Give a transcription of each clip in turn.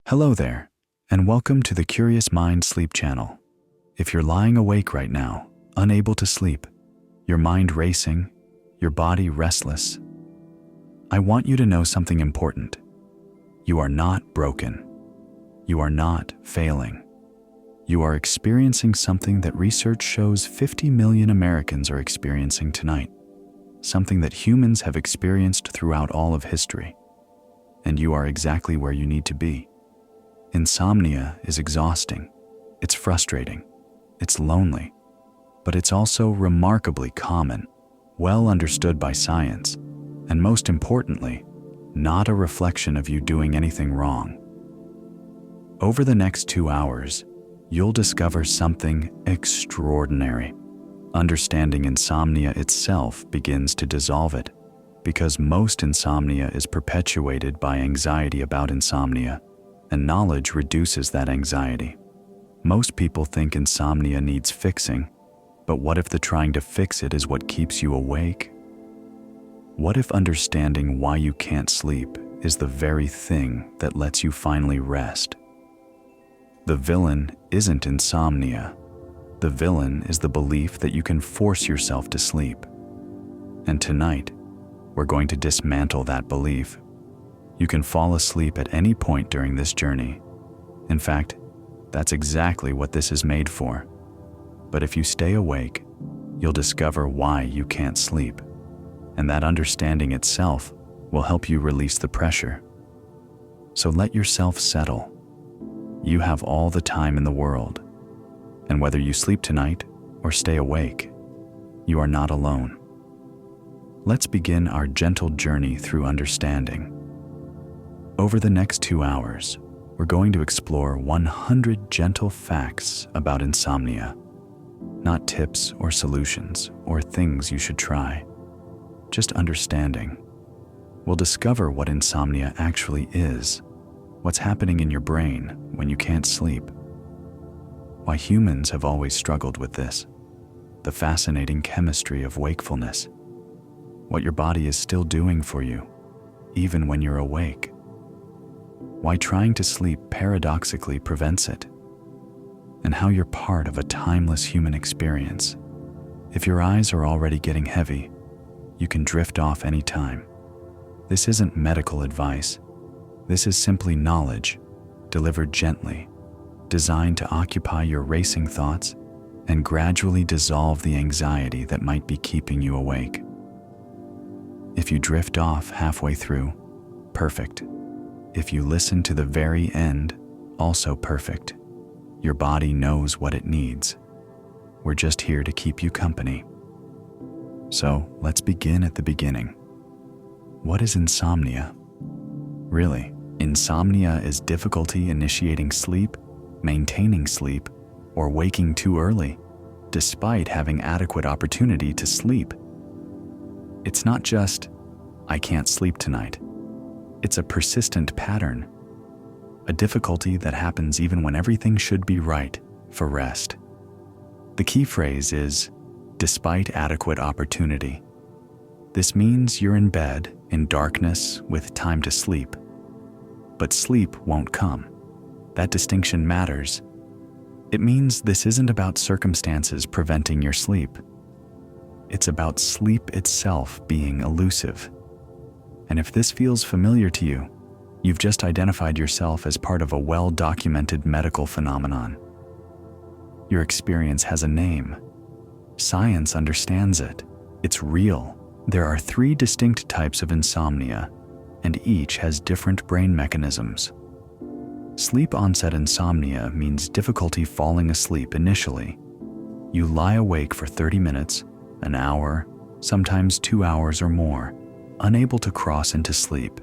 Hello there, and welcome to the Curious Mind Sleep Channel. If you're lying awake right now, unable to sleep, your mind racing, your body restless, I want you to know something important. You are not broken. You are not failing. You are experiencing something that research shows 50 million Americans are experiencing tonight, something that humans have experienced throughout all of history. And you are exactly where you need to be. Insomnia is exhausting, it's frustrating, it's lonely, but it's also remarkably common, well understood by science, and most importantly, not a reflection of you doing anything wrong. Over the next 2 hours, you'll discover something extraordinary. Understanding insomnia itself begins to dissolve it, because most insomnia is perpetuated by anxiety about insomnia, and knowledge reduces that anxiety. Most people think insomnia needs fixing, but what if the trying to fix it is what keeps you awake? What if understanding why you can't sleep is the very thing that lets you finally rest? The villain isn't insomnia. The villain is the belief that you can force yourself to sleep. And tonight, we're going to dismantle that belief. You can fall asleep at any point during this journey. In fact, that's exactly what this is made for. But if you stay awake, you'll discover why you can't sleep. And that understanding itself will help you release the pressure. So let yourself settle. You have all the time in the world. And whether you sleep tonight or stay awake, you are not alone. Let's begin our gentle journey through understanding. Over the next 2 hours, we're going to explore 100 gentle facts about insomnia. Not tips or solutions or things you should try, just understanding. We'll discover what insomnia actually is, what's happening in your brain when you can't sleep, why humans have always struggled with this, the fascinating chemistry of wakefulness, what your body is still doing for you, even when you're awake, why trying to sleep paradoxically prevents it, and how you're part of a timeless human experience. If your eyes are already getting heavy, you can drift off anytime. This isn't medical advice. This is simply knowledge, delivered gently, designed to occupy your racing thoughts and gradually dissolve the anxiety that might be keeping you awake. If you drift off halfway through, perfect. If you listen to the very end, also perfect. Your body knows what it needs. We're just here to keep you company. So let's begin at the beginning. What is insomnia? Really, insomnia is difficulty initiating sleep, maintaining sleep, or waking too early, despite having adequate opportunity to sleep. It's not just, I can't sleep tonight. It's a persistent pattern, a difficulty that happens even when everything should be right for rest. The key phrase is, despite adequate opportunity. This means you're in bed, in darkness, with time to sleep. But sleep won't come. That distinction matters. It means this isn't about circumstances preventing your sleep. It's about sleep itself being elusive. And if this feels familiar to you, you've just identified yourself as part of a well-documented medical phenomenon. Your experience has a name. Science understands it. It's real. There are 3 distinct types of insomnia, and each has different brain mechanisms. Sleep-onset insomnia means difficulty falling asleep initially. You lie awake for 30 minutes, an hour, sometimes 2 hours or more, unable to cross into sleep.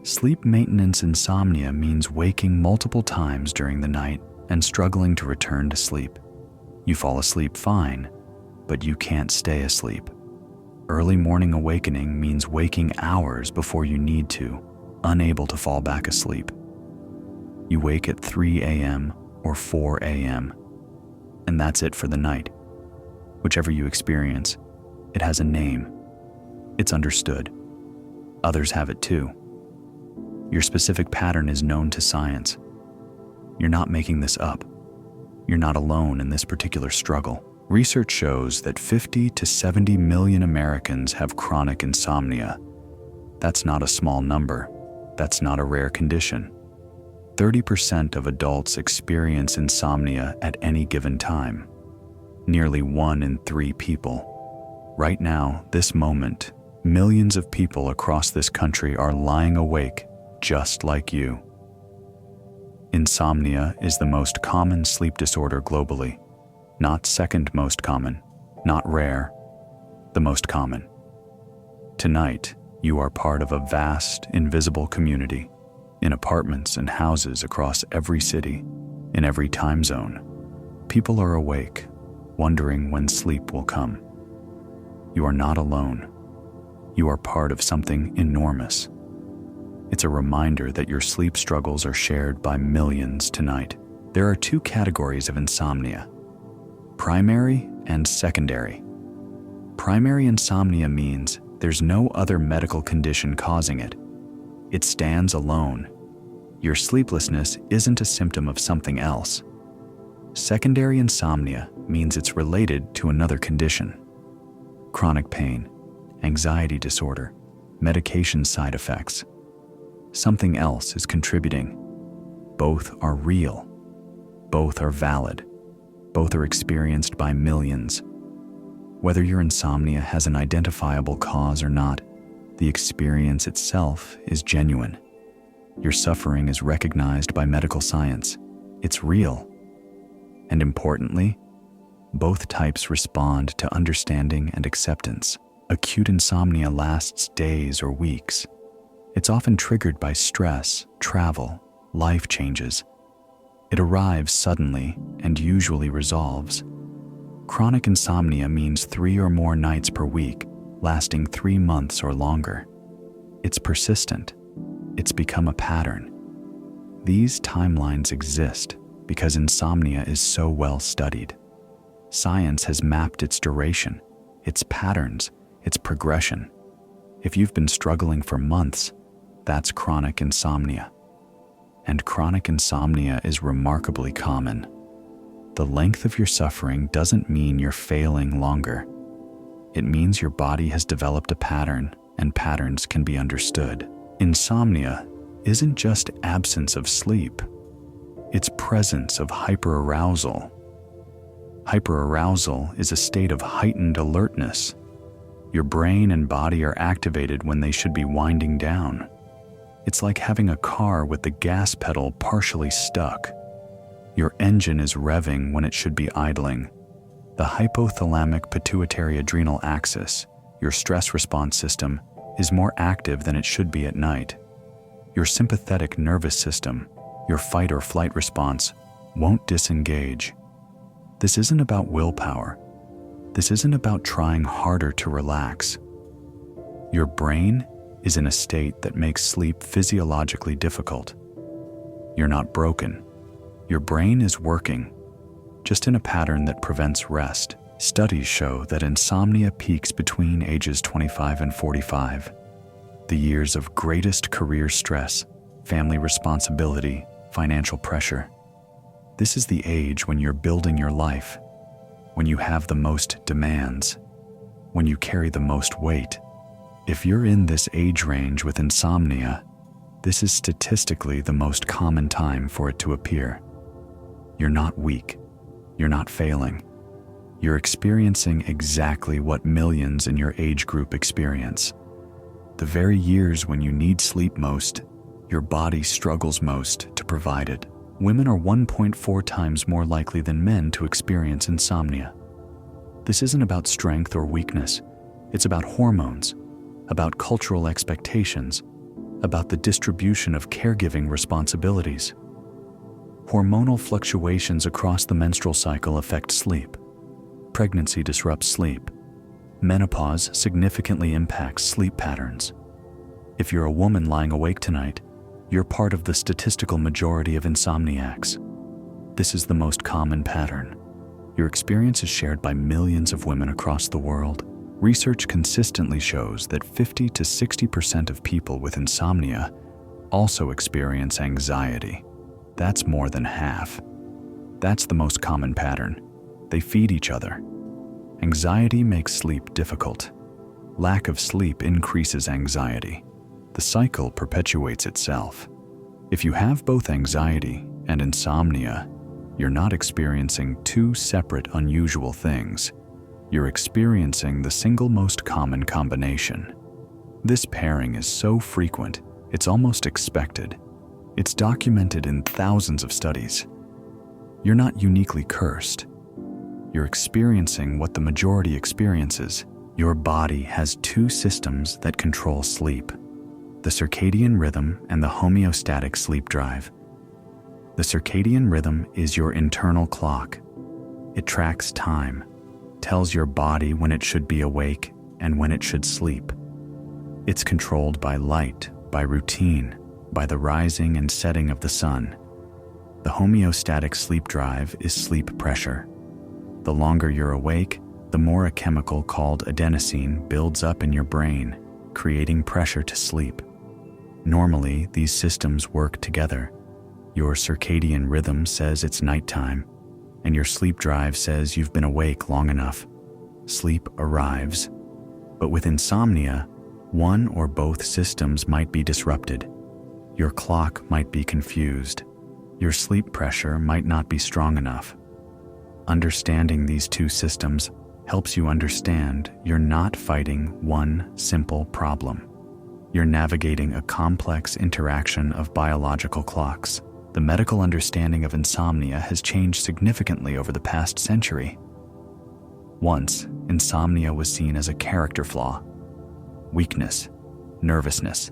Sleep maintenance insomnia means waking multiple times during the night and struggling to return to sleep. You fall asleep fine, but you can't stay asleep. Early morning awakening means waking hours before you need to, unable to fall back asleep. You wake at 3 a.m. or 4 a.m., and that's it for the night. Whichever you experience, it has a name. It's understood. Others have it too. Your specific pattern is known to science. You're not making this up. You're not alone in this particular struggle. Research shows that 50 to 70 million Americans have chronic insomnia. That's not a small number. That's not a rare condition. 30% of adults experience insomnia at any given time. Nearly 1 in 3 people. Right now, this moment, millions of people across this country are lying awake just like you. Insomnia is the most common sleep disorder globally. Not second most common, not rare, the most common. Tonight, you are part of a vast, invisible community, in apartments and houses across every city, in every time zone. People are awake, wondering when sleep will come. You are not alone. You are part of something enormous. It's a reminder that your sleep struggles are shared by millions tonight. There are 2 categories of insomnia: primary and secondary. Primary insomnia means there's no other medical condition causing it. It stands alone. Your sleeplessness isn't a symptom of something else. Secondary insomnia means it's related to another condition: chronic pain, anxiety disorder, medication side effects. Something else is contributing. Both are real. Both are valid. Both are experienced by millions. Whether your insomnia has an identifiable cause or not, the experience itself is genuine. Your suffering is recognized by medical science. It's real. And importantly, both types respond to understanding and acceptance. Acute insomnia lasts days or weeks. It's often triggered by stress, travel, life changes. It arrives suddenly and usually resolves. Chronic insomnia means 3 or more nights per week, lasting 3 months or longer. It's persistent. It's become a pattern. These timelines exist because insomnia is so well studied. Science has mapped its duration, its patterns, its progression. If you've been struggling for months, that's chronic insomnia. And chronic insomnia is remarkably common. The length of your suffering doesn't mean you're failing longer. It means your body has developed a pattern, and patterns can be understood. Insomnia isn't just absence of sleep. It's presence of hyperarousal. Hyperarousal is a state of heightened alertness. Your brain and body are activated when they should be winding down. It's like having a car with the gas pedal partially stuck. Your engine is revving when it should be idling. The hypothalamic pituitary adrenal axis, your stress response system, is more active than it should be at night. Your sympathetic nervous system, your fight or flight response, won't disengage. This isn't about willpower. This isn't about trying harder to relax. Your brain is in a state that makes sleep physiologically difficult. You're not broken. Your brain is working, just in a pattern that prevents rest. Studies show that insomnia peaks between ages 25 and 45, the years of greatest career stress, family responsibility, financial pressure. This is the age when you're building your life, when you have the most demands, when you carry the most weight. If you're in this age range with insomnia, this is statistically the most common time for it to appear. You're not weak. You're not failing. You're experiencing exactly what millions in your age group experience. The very years when you need sleep most, your body struggles most to provide it. Women are 1.4 times more likely than men to experience insomnia. This isn't about strength or weakness. It's about hormones, about cultural expectations, about the distribution of caregiving responsibilities. Hormonal fluctuations across the menstrual cycle affect sleep. Pregnancy disrupts sleep. Menopause significantly impacts sleep patterns. If you're a woman lying awake tonight, you're part of the statistical majority of insomniacs. This is the most common pattern. Your experience is shared by millions of women across the world. Research consistently shows that 50 to 60% of people with insomnia also experience anxiety. That's more than half. That's the most common pattern. They feed each other. Anxiety makes sleep difficult. Lack of sleep increases anxiety. The cycle perpetuates itself. If you have both anxiety and insomnia, you're not experiencing two separate unusual things. You're experiencing the single most common combination. This pairing is so frequent, it's almost expected. It's documented in thousands of studies. You're not uniquely cursed. You're experiencing what the majority experiences. Your body has two systems that control sleep: the circadian rhythm and the homeostatic sleep drive. The circadian rhythm is your internal clock. It tracks time, tells your body when it should be awake and when it should sleep. It's controlled by light, by routine, by the rising and setting of the sun. The homeostatic sleep drive is sleep pressure. The longer you're awake, the more a chemical called adenosine builds up in your brain, creating pressure to sleep. Normally, these systems work together. Your circadian rhythm says it's nighttime, and your sleep drive says you've been awake long enough. Sleep arrives. But with insomnia, one or both systems might be disrupted. Your clock might be confused. Your sleep pressure might not be strong enough. Understanding these two systems helps you understand you're not fighting one simple problem. You're navigating a complex interaction of biological clocks. The medical understanding of insomnia has changed significantly over the past century. Once, insomnia was seen as a character flaw, weakness, nervousness,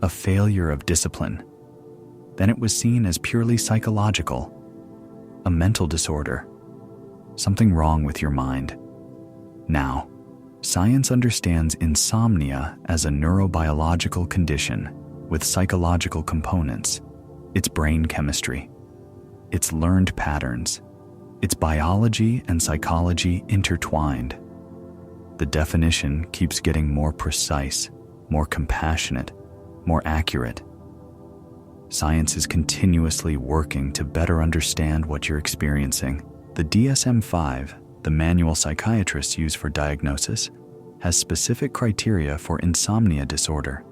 a failure of discipline. Then it was seen as purely psychological, a mental disorder, something wrong with your mind. Now, science understands insomnia as a neurobiological condition with psychological components. It's brain chemistry, it's learned patterns, it's biology and psychology intertwined. The definition keeps getting more precise, more compassionate, more accurate. Science is continuously working to better understand what you're experiencing. The DSM-5, the manual psychiatrists use for diagnosis, has specific criteria for insomnia disorder: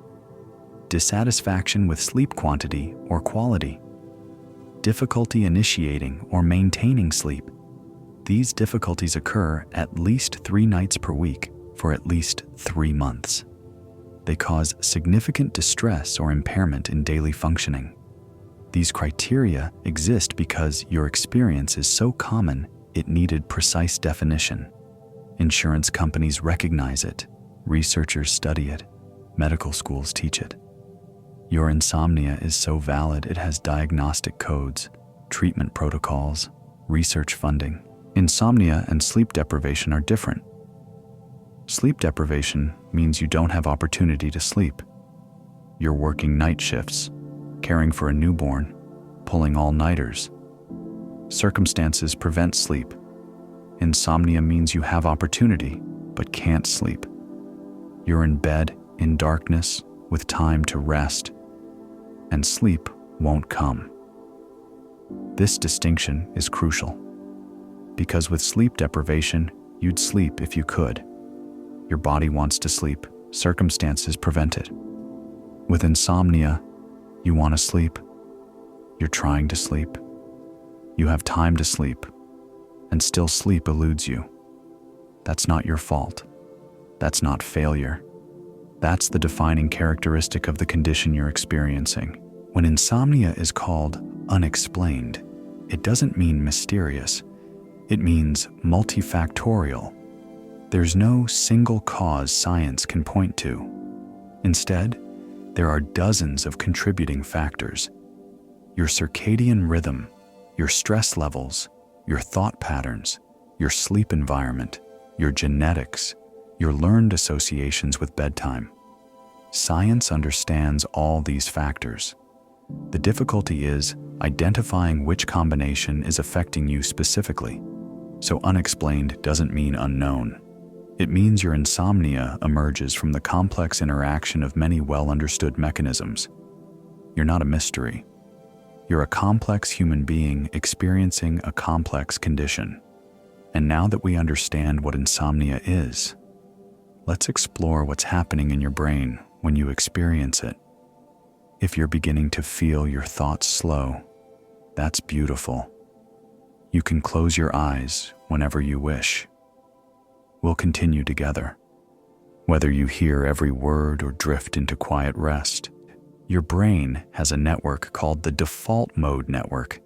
dissatisfaction with sleep quantity or quality, difficulty initiating or maintaining sleep. These difficulties occur at least 3 nights per week for at least 3 months. They cause significant distress or impairment in daily functioning. These criteria exist because your experience is so common it needed precise definition. Insurance companies recognize it, researchers study it, medical schools teach it. Your insomnia is so valid it has diagnostic codes, treatment protocols, research funding. Insomnia and sleep deprivation are different. Sleep deprivation means you don't have opportunity to sleep. You're working night shifts, caring for a newborn, pulling all-nighters. Circumstances prevent sleep. Insomnia means you have opportunity, but can't sleep. You're in bed, in darkness, with time to rest, and sleep won't come. This distinction is crucial, because with sleep deprivation, you'd sleep if you could. Your body wants to sleep, circumstances prevent it. With insomnia, you want to sleep, you're trying to sleep, you have time to sleep, and still sleep eludes you. That's not your fault. That's not failure. That's the defining characteristic of the condition you're experiencing. When insomnia is called unexplained, it doesn't mean mysterious. It means multifactorial. There's no single cause science can point to. Instead, there are dozens of contributing factors. Your circadian rhythm, your stress levels, your thought patterns, your sleep environment, your genetics, your learned associations with bedtime. Science understands all these factors. The difficulty is identifying which combination is affecting you specifically. So unexplained doesn't mean unknown. It means your insomnia emerges from the complex interaction of many well-understood mechanisms. You're not a mystery. You're a complex human being experiencing a complex condition. And now that we understand what insomnia is, let's explore what's happening in your brain when you experience it. If you're beginning to feel your thoughts slow, that's beautiful. You can close your eyes whenever you wish. We'll continue together. Whether you hear every word or drift into quiet rest, your brain has a network called the default mode network.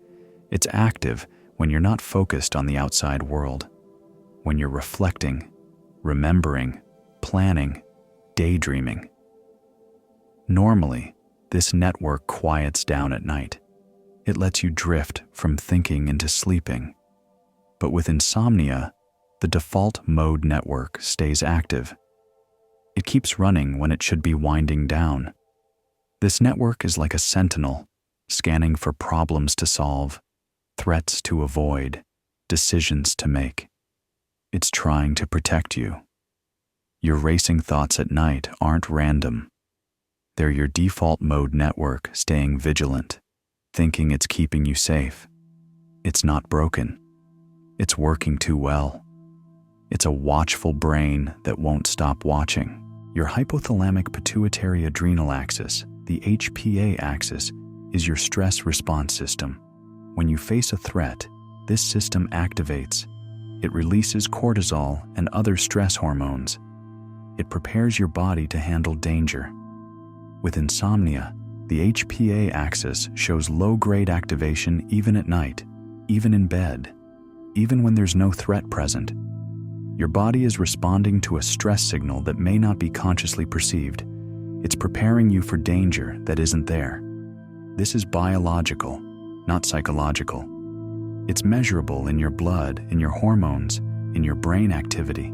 It's active when you're not focused on the outside world, when you're reflecting, remembering, planning, daydreaming. Normally, this network quiets down at night. It lets you drift from thinking into sleeping. But with insomnia, the default mode network stays active. It keeps running when it should be winding down. This network is like a sentinel, scanning for problems to solve, threats to avoid, decisions to make. It's trying to protect you. Your racing thoughts at night aren't random. They're your default mode network staying vigilant, thinking it's keeping you safe. It's not broken. It's working too well. It's a watchful brain that won't stop watching. Your hypothalamic pituitary adrenal axis, the HPA axis, is your stress response system. When you face a threat, this system activates. It releases cortisol and other stress hormones. It prepares your body to handle danger. With insomnia, the HPA axis shows low-grade activation even at night, even in bed, even when there's no threat present. Your body is responding to a stress signal that may not be consciously perceived. It's preparing you for danger that isn't there. This is biological, not psychological. It's measurable in your blood, in your hormones, in your brain activity.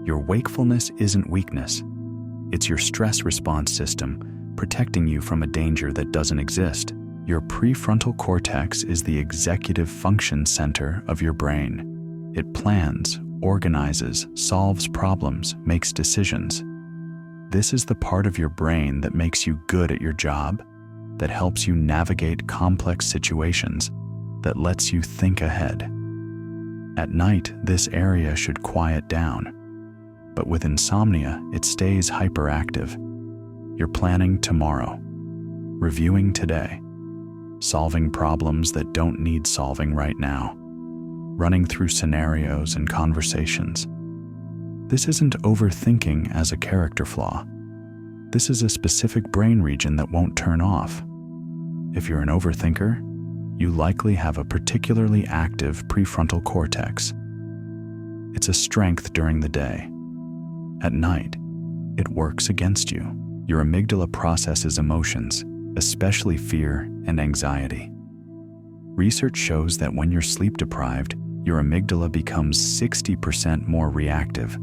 Your wakefulness isn't weakness. It's your stress response system protecting you from a danger that doesn't exist. Your prefrontal cortex is the executive function center of your brain. It plans, organizes, solves problems, makes decisions. This is the part of your brain that makes you good at your job, that helps you navigate complex situations, that lets you think ahead. At night, this area should quiet down. But with insomnia, it stays hyperactive. You're planning tomorrow, reviewing today, solving problems that don't need solving right now, running through scenarios and conversations. This isn't overthinking as a character flaw. This is a specific brain region that won't turn off. If you're an overthinker, you likely have a particularly active prefrontal cortex. It's a strength during the day. At night, it works against you. Your amygdala processes emotions, especially fear and anxiety. Research shows that when you're sleep deprived, your amygdala becomes 60% more reactive.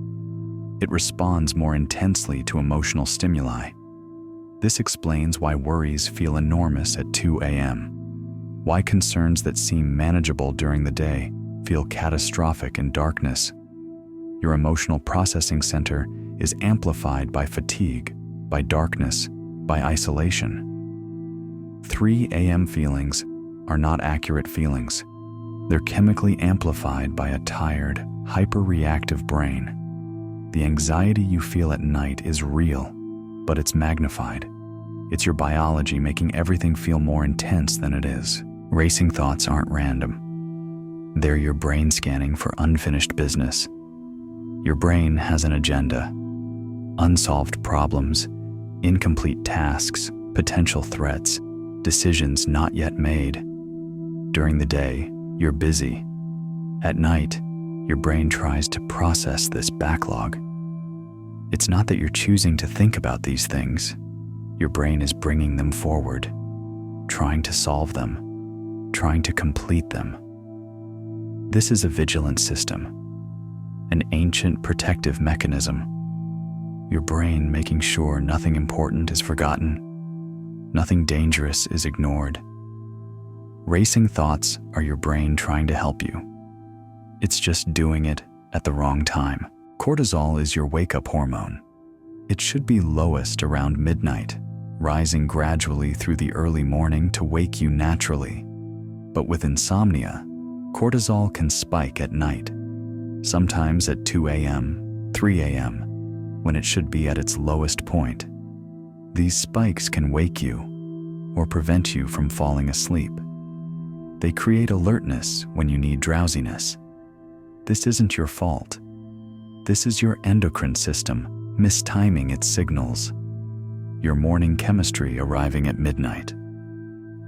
It responds more intensely to emotional stimuli. This explains why worries feel enormous at 2 a.m., why concerns that seem manageable during the day feel catastrophic in darkness. Your emotional processing center is amplified by fatigue, by darkness, by isolation. 3 a.m. feelings are not accurate feelings. They're chemically amplified by a tired, hyper-reactive brain. The anxiety you feel at night is real, but it's magnified. It's your biology making everything feel more intense than it is. Racing thoughts aren't random. They're your brain scanning for unfinished business. Your brain has an agenda. Unsolved problems, incomplete tasks, potential threats, decisions not yet made. During the day, you're busy. At night, your brain tries to process this backlog. It's not that you're choosing to think about these things. Your brain is bringing them forward, trying to solve them, trying to complete them. This is a vigilant system, an ancient protective mechanism. Your brain making sure nothing important is forgotten, nothing dangerous is ignored. Racing thoughts are your brain trying to help you. It's just doing it at the wrong time. Cortisol is your wake-up hormone. It should be lowest around midnight, rising gradually through the early morning to wake you naturally. But with insomnia, cortisol can spike at night, sometimes at 2 a.m., 3 a.m., when it should be at its lowest point. These spikes can wake you or prevent you from falling asleep. They create alertness when you need drowsiness. This isn't your fault. This is your endocrine system mistiming its signals. Your morning chemistry arriving at midnight.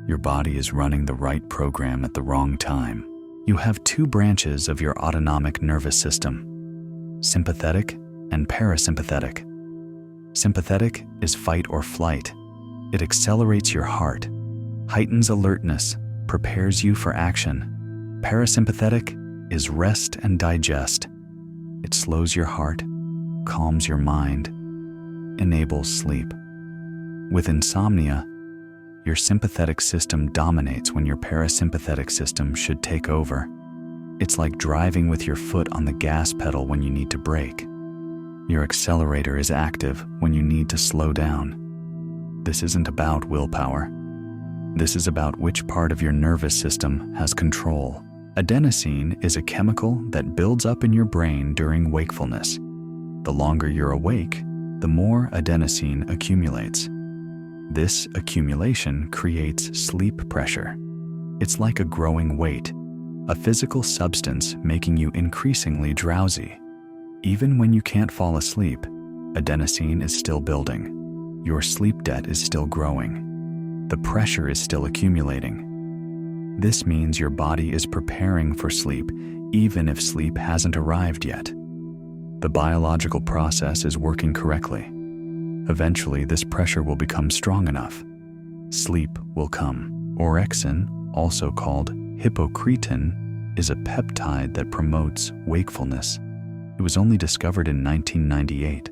Your body is running the right program at the wrong time. You have two branches of your autonomic nervous system, sympathetic and parasympathetic. Sympathetic is fight or flight. It accelerates your heart, heightens alertness, prepares you for action. Parasympathetic is rest and digest. It slows your heart, calms your mind, enables sleep. With insomnia, your sympathetic system dominates when your parasympathetic system should take over. It's like driving with your foot on the gas pedal when you need to brake. Your accelerator is active when you need to slow down. This isn't about willpower. This is about which part of your nervous system has control. Adenosine is a chemical that builds up in your brain during wakefulness. The longer you're awake, the more adenosine accumulates. This accumulation creates sleep pressure. It's like a growing weight, a physical substance making you increasingly drowsy. Even when you can't fall asleep, adenosine is still building. Your sleep debt is still growing. The pressure is still accumulating. This means your body is preparing for sleep, even if sleep hasn't arrived yet. The biological process is working correctly. Eventually, this pressure will become strong enough. Sleep will come. Orexin, also called hypocretin, is a peptide that promotes wakefulness. It was only discovered in 1998.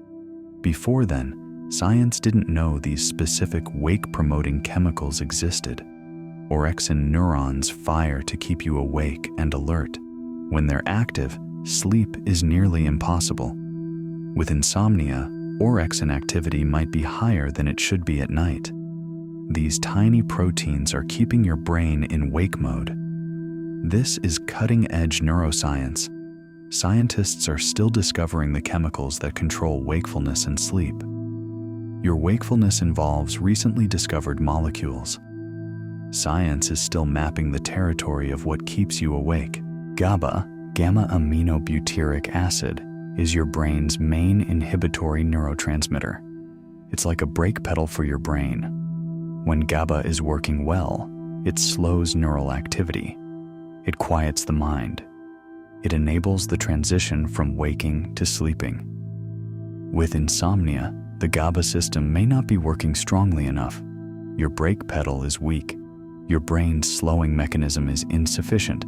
Before then, science didn't know these specific wake-promoting chemicals existed. Orexin neurons fire to keep you awake and alert. When they're active, sleep is nearly impossible. With insomnia, orexin activity might be higher than it should be at night. These tiny proteins are keeping your brain in wake mode. This is cutting-edge neuroscience. Scientists are still discovering the chemicals that control wakefulness and sleep. Your wakefulness involves recently discovered molecules. Science is still mapping the territory of what keeps you awake. GABA, gamma-aminobutyric acid, is your brain's main inhibitory neurotransmitter. It's like a brake pedal for your brain. When GABA is working well, it slows neural activity. It quiets the mind. It enables the transition from waking to sleeping. With insomnia, the GABA system may not be working strongly enough. Your brake pedal is weak. Your brain's slowing mechanism is insufficient.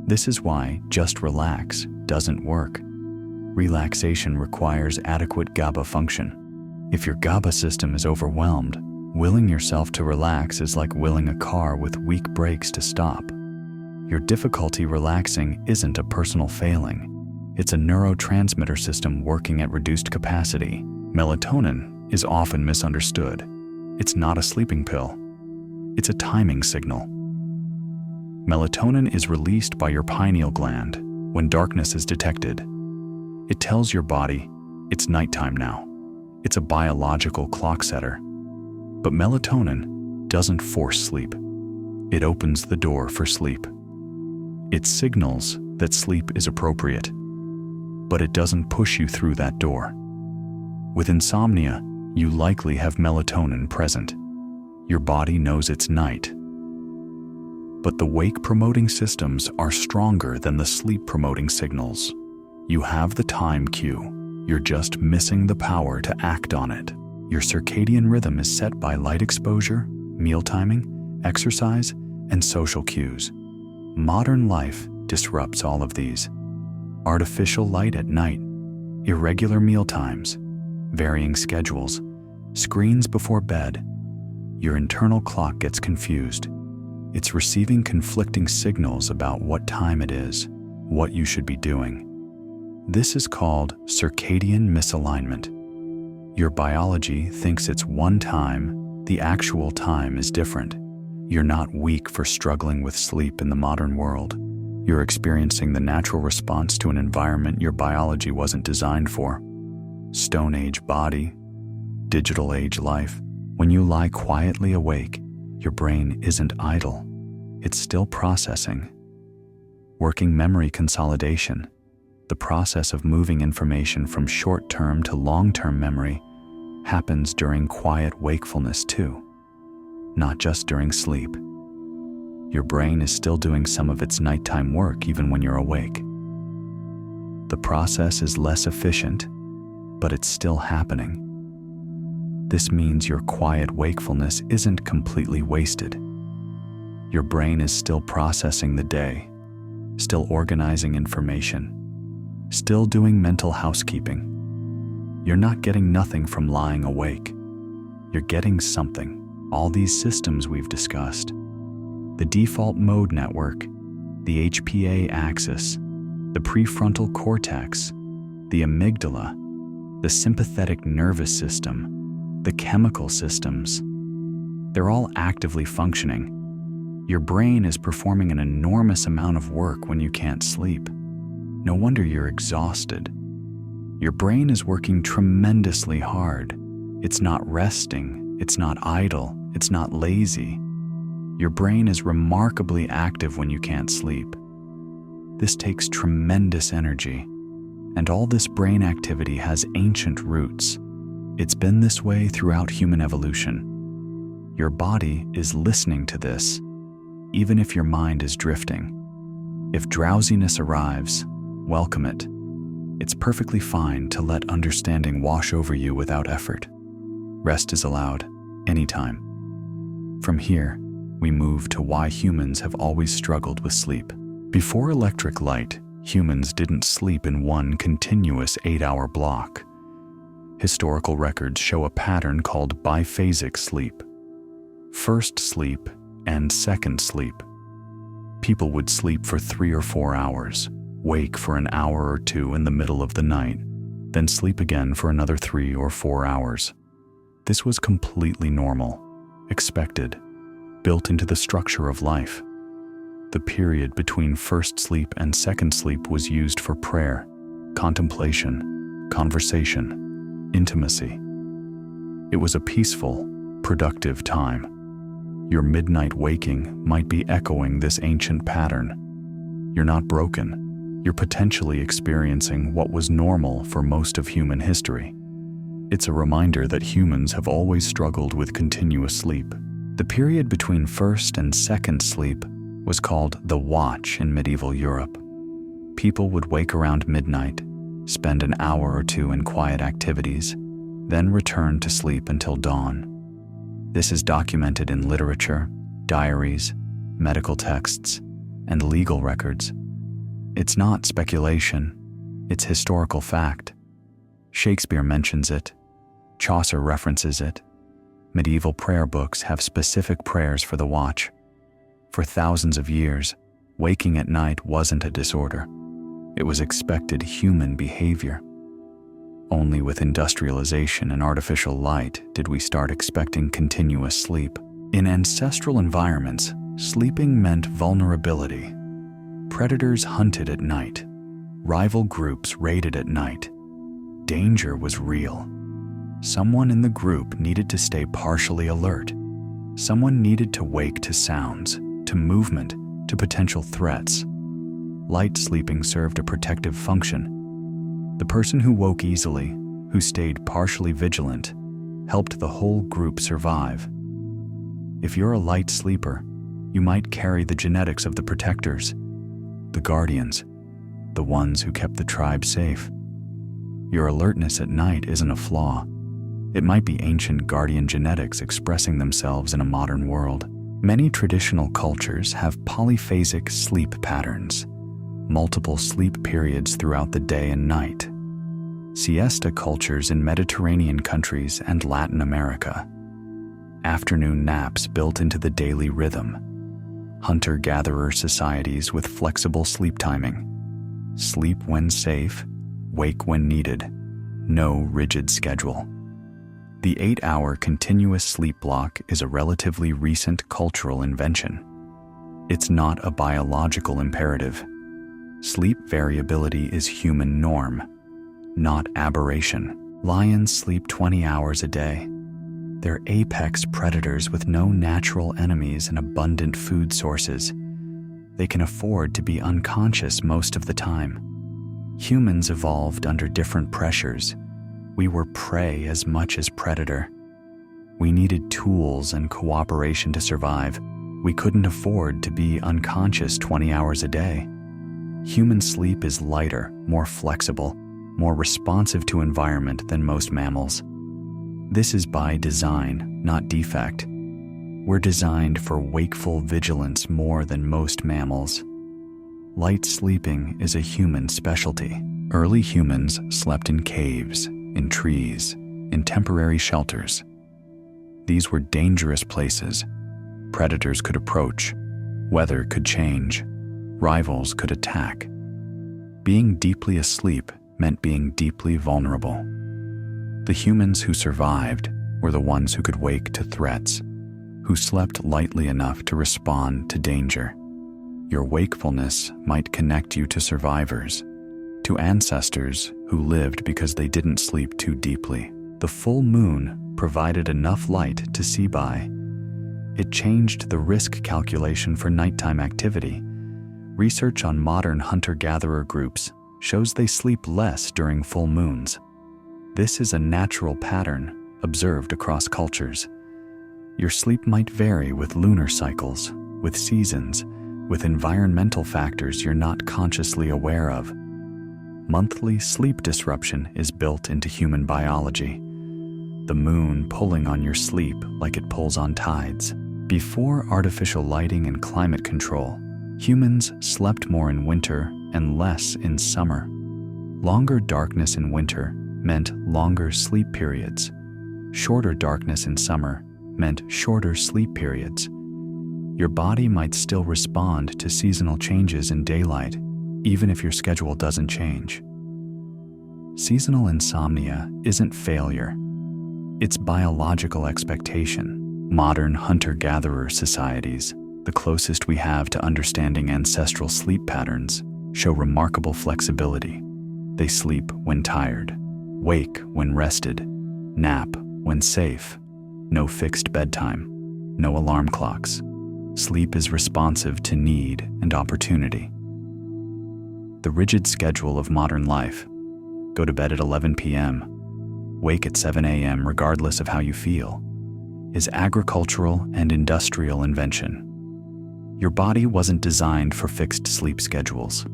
This is why just relax doesn't work. Relaxation requires adequate GABA function. If your GABA system is overwhelmed, willing yourself to relax is like willing a car with weak brakes to stop. Your difficulty relaxing isn't a personal failing. It's a neurotransmitter system working at reduced capacity. Melatonin is often misunderstood. It's not a sleeping pill. It's a timing signal. Melatonin is released by your pineal gland when darkness is detected. It tells your body, it's nighttime now. It's a biological clock setter. But melatonin doesn't force sleep. It opens the door for sleep. It signals that sleep is appropriate, but it doesn't push you through that door. With insomnia, you likely have melatonin present. Your body knows it's night. But the wake-promoting systems are stronger than the sleep-promoting signals. You have the time cue. You're just missing the power to act on it. Your circadian rhythm is set by light exposure, meal timing, exercise, and social cues. Modern life disrupts all of these. Artificial light at night, irregular meal times, varying schedules, screens before bed. Your internal clock gets confused. It's receiving conflicting signals about what time it is, what you should be doing. This is called circadian misalignment. Your biology thinks it's one time The actual time is different. You're not weak for struggling with sleep in the modern world. You're experiencing the natural response to an environment your biology wasn't designed for. Stone Age body, digital age life. When you lie quietly awake, your brain isn't idle. It's still processing. Working memory consolidation, the process of moving information from short-term to long-term memory, happens during quiet wakefulness too, not just during sleep. Your brain is still doing some of its nighttime work even when you're awake. The process is less efficient, but it's still happening. This means your quiet wakefulness isn't completely wasted. Your brain is still processing the day, still organizing information, still doing mental housekeeping. You're not getting nothing from lying awake. You're getting something. All these systems we've discussed, the default mode network, the HPA axis, the prefrontal cortex, the amygdala, the sympathetic nervous system, the chemical systems, they're all actively functioning. Your brain is performing an enormous amount of work when you can't sleep. No wonder you're exhausted. Your brain is working tremendously hard. It's not resting, it's not idle, it's not lazy. Your brain is remarkably active when you can't sleep. This takes tremendous energy, and all this brain activity has ancient roots. It's been this way throughout human evolution. Your body is listening to this, even if your mind is drifting. If drowsiness arrives, welcome it. It's perfectly fine to let understanding wash over you without effort. Rest is allowed, anytime. From here, we move to why humans have always struggled with sleep. Before electric light, humans didn't sleep in one continuous 8-hour block. Historical records show a pattern called biphasic sleep. First sleep and second sleep. People would sleep for 3 or 4 hours, wake for an hour or two in the middle of the night, then sleep again for another 3 or 4 hours. This was completely normal, expected, built into the structure of life. The period between first sleep and second sleep was used for prayer, contemplation, conversation, intimacy. It was a peaceful, productive time. Your midnight waking might be echoing this ancient pattern. You're not broken. You're potentially experiencing what was normal for most of human history. It's a reminder that humans have always struggled with continuous sleep. The period between first and second sleep was called the watch in medieval Europe. People would wake around midnight, spend an hour or two in quiet activities, then return to sleep until dawn. This is documented in literature, diaries, medical texts, and legal records. It's not speculation, it's historical fact. Shakespeare mentions it, Chaucer references it. Medieval prayer books have specific prayers for the watch. For thousands of years, waking at night wasn't a disorder. It was expected human behavior. Only with industrialization and artificial light did we start expecting continuous sleep. In ancestral environments, sleeping meant vulnerability. Predators hunted at night. Rival groups raided at night. Danger was real. Someone in the group needed to stay partially alert. Someone needed to wake to sounds, to movement, to potential threats. Light sleeping served a protective function. The person who woke easily, who stayed partially vigilant, helped the whole group survive. If you're a light sleeper, you might carry the genetics of the protectors, the guardians, the ones who kept the tribe safe. Your alertness at night isn't a flaw. It might be ancient guardian genetics expressing themselves in a modern world. Many traditional cultures have polyphasic sleep patterns, multiple sleep periods throughout the day and night. Siesta cultures in Mediterranean countries and Latin America. Afternoon naps built into the daily rhythm. Hunter-gatherer societies with flexible sleep timing. Sleep when safe, wake when needed. No rigid schedule. The 8-hour continuous sleep block is a relatively recent cultural invention. It's not a biological imperative. Sleep variability is human norm, not aberration. Lions sleep 20 hours a day. They're apex predators with no natural enemies and abundant food sources. They can afford to be unconscious most of the time. Humans evolved under different pressures. We were prey as much as predator. We needed tools and cooperation to survive. We couldn't afford to be unconscious 20 hours a day. Human sleep is lighter, more flexible, more responsive to environment than most mammals. This is by design, not defect. We're designed for wakeful vigilance more than most mammals. Light sleeping is a human specialty. Early humans slept in caves, in trees, in temporary shelters. These were dangerous places. Predators could approach, weather could change, rivals could attack. Being deeply asleep meant being deeply vulnerable. The humans who survived were the ones who could wake to threats, who slept lightly enough to respond to danger. Your wakefulness might connect you to survivors, to ancestors who lived because they didn't sleep too deeply. The full moon provided enough light to see by. It changed the risk calculation for nighttime activity. Research on modern hunter-gatherer groups shows they sleep less during full moons. This is a natural pattern observed across cultures. Your sleep might vary with lunar cycles, with seasons, with environmental factors you're not consciously aware of. Monthly sleep disruption is built into human biology. The moon pulling on your sleep like it pulls on tides. Before artificial lighting and climate control, humans slept more in winter and less in summer. Longer darkness in winter meant longer sleep periods. Shorter darkness in summer meant shorter sleep periods. Your body might still respond to seasonal changes in daylight, even if your schedule doesn't change. Seasonal insomnia isn't failure. It's biological expectation. Modern hunter-gatherer societies, the closest we have to understanding ancestral sleep patterns, show remarkable flexibility. They sleep when tired, wake when rested, nap when safe. No fixed bedtime, no alarm clocks. Sleep is responsive to need and opportunity. The rigid schedule of modern life, go to bed at 11 p.m., wake at 7 a.m. regardless of how you feel, is agricultural and industrial invention. Your body wasn't designed for fixed sleep schedules.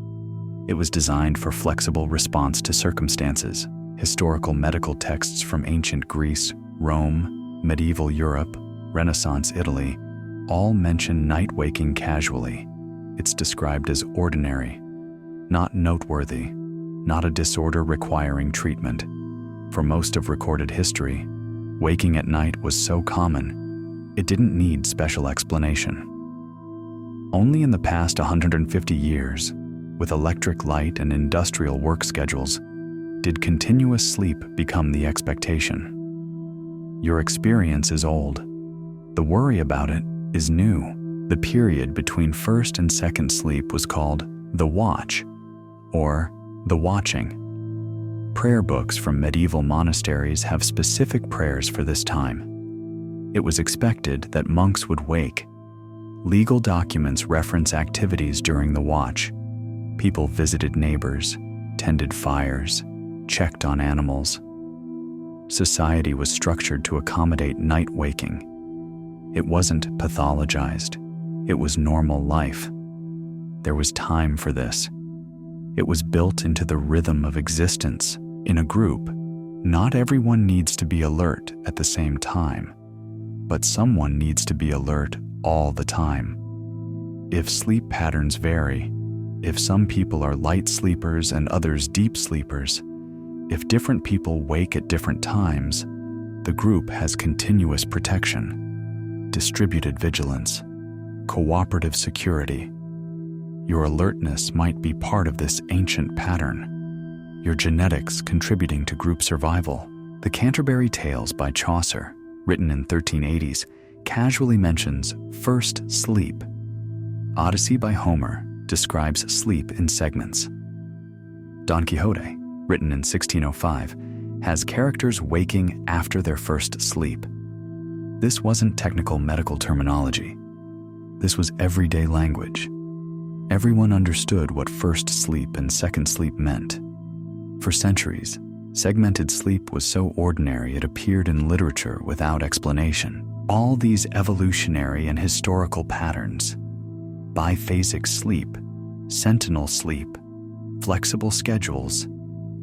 It was designed for flexible response to circumstances. Historical medical texts from ancient Greece, Rome, medieval Europe, Renaissance Italy all mention night waking casually. It's described as ordinary, not noteworthy, not a disorder requiring treatment. For most of recorded history, waking at night was so common, it didn't need special explanation. Only in the past 150 years, with electric light and industrial work schedules, did continuous sleep become the expectation. Your experience is old. The worry about it is new. The period between first and second sleep was called the watch, or the watching. Prayer books from medieval monasteries have specific prayers for this time. It was expected that monks would wake. Legal documents reference activities during the watch. People visited neighbors, tended fires, checked on animals. Society was structured to accommodate night waking. It wasn't pathologized. It was normal life. There was time for this. It was built into the rhythm of existence. In a group, not everyone needs to be alert at the same time, but someone needs to be alert all the time. If sleep patterns vary, if some people are light sleepers and others deep sleepers, if different people wake at different times, the group has continuous protection, distributed vigilance, cooperative security. Your alertness might be part of this ancient pattern, your genetics contributing to group survival. The Canterbury Tales by Chaucer, written in 1380s, casually mentions first sleep. Odyssey by Homer describes sleep in segments. Don Quixote, written in 1605, has characters waking after their first sleep. This wasn't technical medical terminology. This was everyday language. Everyone understood what first sleep and second sleep meant. For centuries, segmented sleep was so ordinary it appeared in literature without explanation. All these evolutionary and historical patterns, biphasic sleep, sentinel sleep, flexible schedules,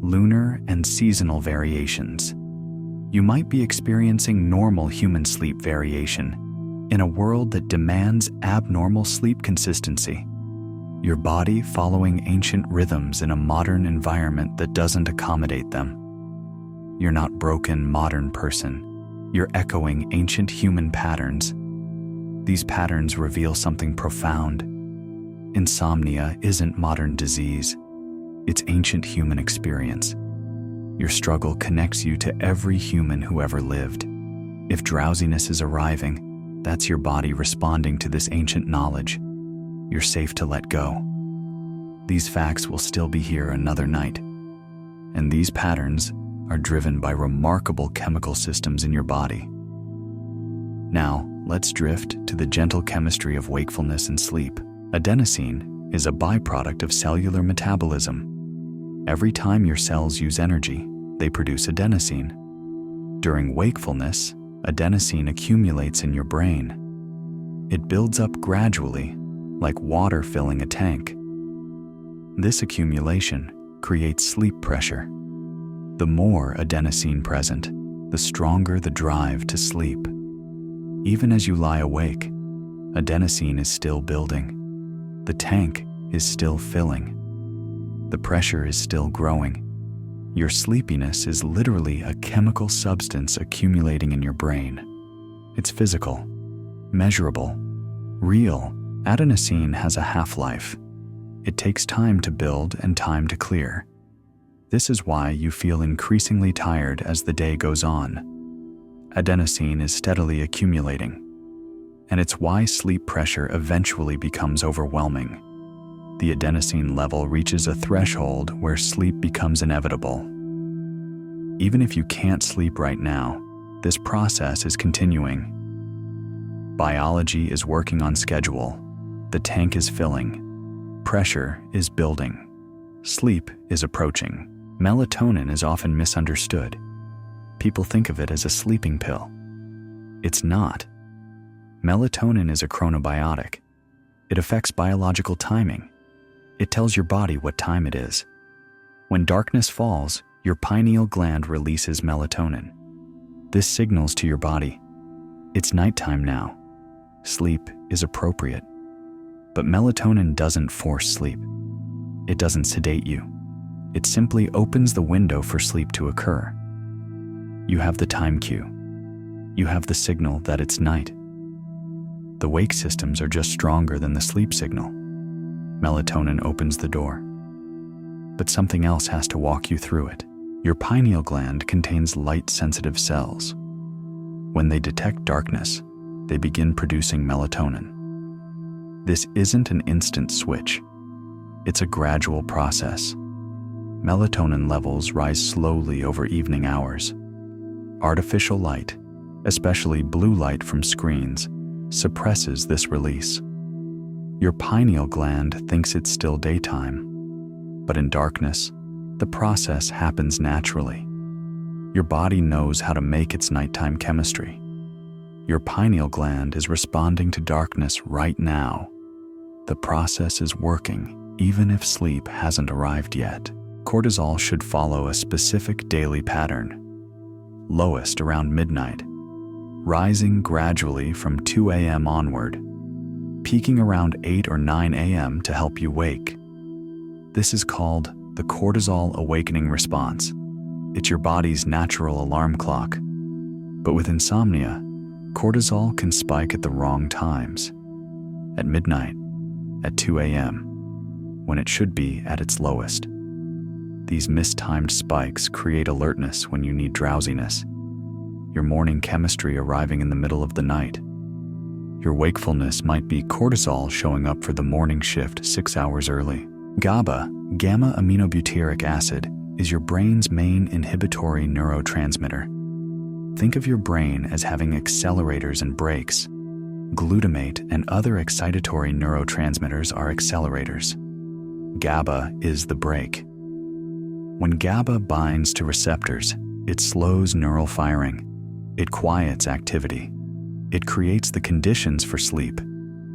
lunar and seasonal variations. You might be experiencing normal human sleep variation in a world that demands abnormal sleep consistency. Your body following ancient rhythms in a modern environment that doesn't accommodate them. You're not broken modern person. You're echoing ancient human patterns. These patterns reveal something profound. Insomnia isn't modern disease. It's ancient human experience. Your struggle connects you to every human who ever lived. If drowsiness is arriving, that's your body responding to this ancient knowledge. You're safe to let go. These facts will still be here another night. And these patterns are driven by remarkable chemical systems in your body. Now, let's drift to the gentle chemistry of wakefulness and sleep. Adenosine is a byproduct of cellular metabolism. Every time your cells use energy, they produce adenosine. During wakefulness, adenosine accumulates in your brain. It builds up gradually, like water filling a tank. This accumulation creates sleep pressure. The more adenosine present, the stronger the drive to sleep. Even as you lie awake, adenosine is still building. The tank is still filling. The pressure is still growing. Your sleepiness is literally a chemical substance accumulating in your brain. It's physical, measurable, real. Adenosine has a half-life. It takes time to build and time to clear. This is why you feel increasingly tired as the day goes on. Adenosine is steadily accumulating, and it's why sleep pressure eventually becomes overwhelming. The adenosine level reaches a threshold where sleep becomes inevitable. Even if you can't sleep right now, this process is continuing. Biology is working on schedule. The tank is filling. Pressure is building. Sleep is approaching. Melatonin is often misunderstood. People think of it as a sleeping pill. It's not. Melatonin is a chronobiotic. It affects biological timing. It tells your body what time it is. When darkness falls, your pineal gland releases melatonin. This signals to your body, it's nighttime now. Sleep is appropriate. But melatonin doesn't force sleep. It doesn't sedate you. It simply opens the window for sleep to occur. You have the time cue. You have the signal that it's night. The wake systems are just stronger than the sleep signal. Melatonin opens the door. But something else has to walk you through it. Your pineal gland contains light-sensitive cells. When they detect darkness, they begin producing melatonin. This isn't an instant switch. It's a gradual process. Melatonin levels rise slowly over evening hours. Artificial light, especially blue light from screens, suppresses this release. Your pineal gland thinks it's still daytime, but in darkness, the process happens naturally. Your body knows how to make its nighttime chemistry. Your pineal gland is responding to darkness right now. The process is working, even if sleep hasn't arrived yet. Cortisol should follow a specific daily pattern. Lowest around midnight, rising gradually from 2 a.m. onward, peaking around 8 or 9 a.m. to help you wake. This is called the cortisol awakening response. It's your body's natural alarm clock. But with insomnia, cortisol can spike at the wrong times. At midnight, at 2 a.m., when it should be at its lowest. These mistimed spikes create alertness when you need drowsiness. Your morning chemistry arriving in the middle of the night. Your wakefulness might be cortisol showing up for the morning shift 6 hours early. GABA, gamma-aminobutyric acid, is your brain's main inhibitory neurotransmitter. Think of your brain as having accelerators and brakes. Glutamate and other excitatory neurotransmitters are accelerators. GABA is the brake. When GABA binds to receptors, it slows neural firing. It quiets activity. It creates the conditions for sleep.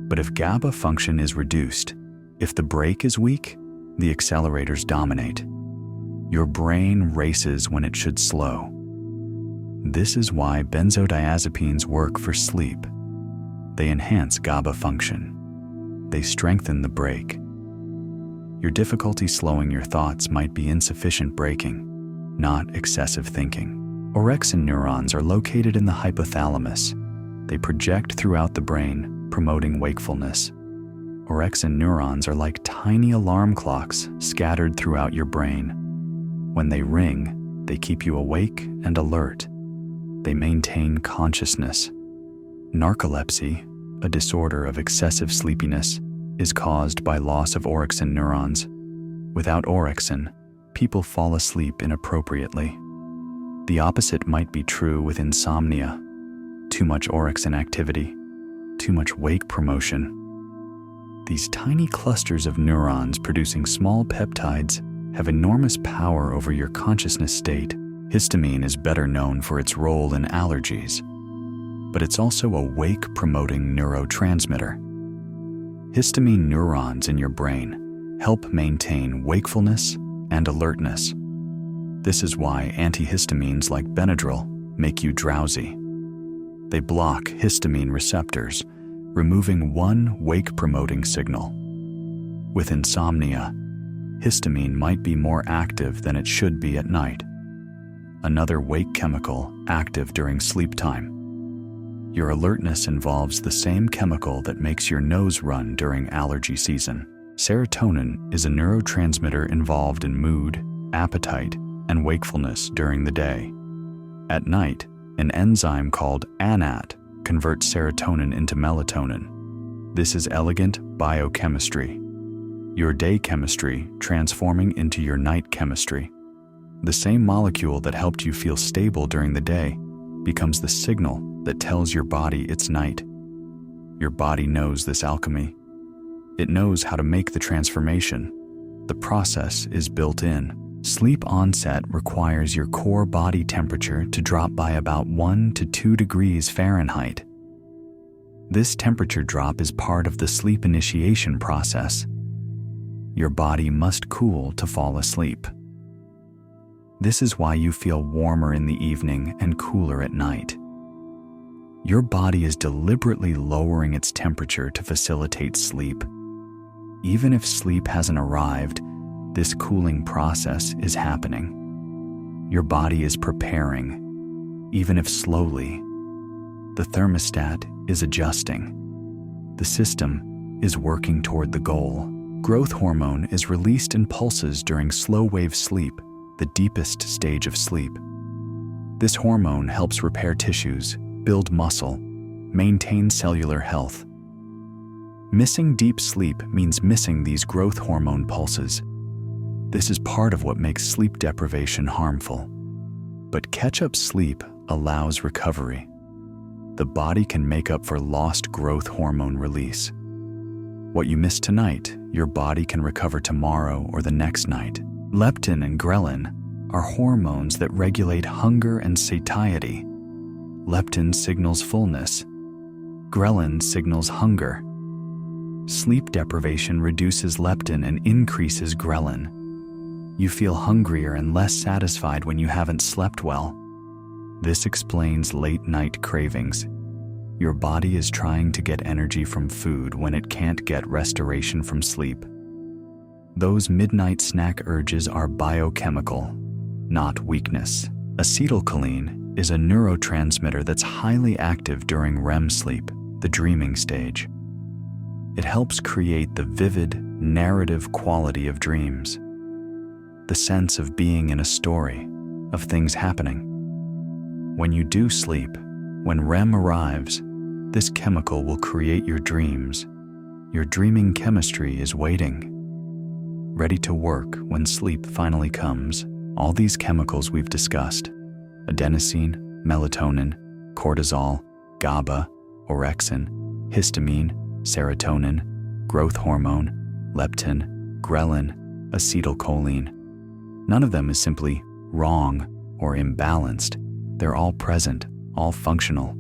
But if GABA function is reduced, if the brake is weak, the accelerators dominate. Your brain races when it should slow. This is why benzodiazepines work for sleep. They enhance GABA function. They strengthen the brake. Your difficulty slowing your thoughts might be insufficient braking, not excessive thinking. Orexin neurons are located in the hypothalamus. They project throughout the brain, promoting wakefulness. Orexin neurons are like tiny alarm clocks scattered throughout your brain. When they ring, they keep you awake and alert. They maintain consciousness. Narcolepsy, a disorder of excessive sleepiness, is caused by loss of orexin neurons. Without orexin, people fall asleep inappropriately. The opposite might be true with insomnia. Too much orexin activity, too much wake promotion. These tiny clusters of neurons producing small peptides have enormous power over your consciousness state. Histamine is better known for its role in allergies, but it's also a wake-promoting neurotransmitter. Histamine neurons in your brain help maintain wakefulness and alertness. This is why antihistamines like Benadryl make you drowsy. They block histamine receptors, removing one wake-promoting signal. With insomnia, histamine might be more active than it should be at night. Another wake chemical active during sleep time. Your alertness involves the same chemical that makes your nose run during allergy season. Serotonin is a neurotransmitter involved in mood, appetite, and wakefulness during the day. At night, an enzyme called ANAT converts serotonin into melatonin. This is elegant biochemistry. Your day chemistry transforming into your night chemistry. The same molecule that helped you feel stable during the day becomes the signal that tells your body it's night. Your body knows this alchemy. It knows how to make the transformation. The process is built in. Sleep onset requires your core body temperature to drop by about 1 to 2 degrees Fahrenheit. This temperature drop is part of the sleep initiation process. Your body must cool to fall asleep. This is why you feel warmer in the evening and cooler at night. Your body is deliberately lowering its temperature to facilitate sleep. Even if sleep hasn't arrived, this cooling process is happening. Your body is preparing, even if slowly. The thermostat is adjusting. The system is working toward the goal. Growth hormone is released in pulses during slow-wave sleep, the deepest stage of sleep. This hormone helps repair tissues, build muscle, maintain cellular health. Missing deep sleep means missing these growth hormone pulses. This is part of what makes sleep deprivation harmful. But catch-up sleep allows recovery. The body can make up for lost growth hormone release. What you miss tonight, your body can recover tomorrow or the next night. Leptin and ghrelin are hormones that regulate hunger and satiety. Leptin signals fullness. Ghrelin signals hunger. Sleep deprivation reduces leptin and increases ghrelin. You feel hungrier and less satisfied when you haven't slept well. This explains late-night cravings. Your body is trying to get energy from food when it can't get restoration from sleep. Those midnight snack urges are biochemical, not weakness. Acetylcholine is a neurotransmitter that's highly active during REM sleep, the dreaming stage. It helps create the vivid, narrative quality of dreams. the sense of being in a story, of things happening. When you do sleep, when REM arrives, this chemical will create your dreams. Your dreaming chemistry is waiting, ready to work when sleep finally comes. All these chemicals we've discussed, adenosine, melatonin, cortisol, GABA, orexin, histamine, serotonin, growth hormone, leptin, ghrelin, acetylcholine. None of them is simply wrong or imbalanced. They're all present, all functional.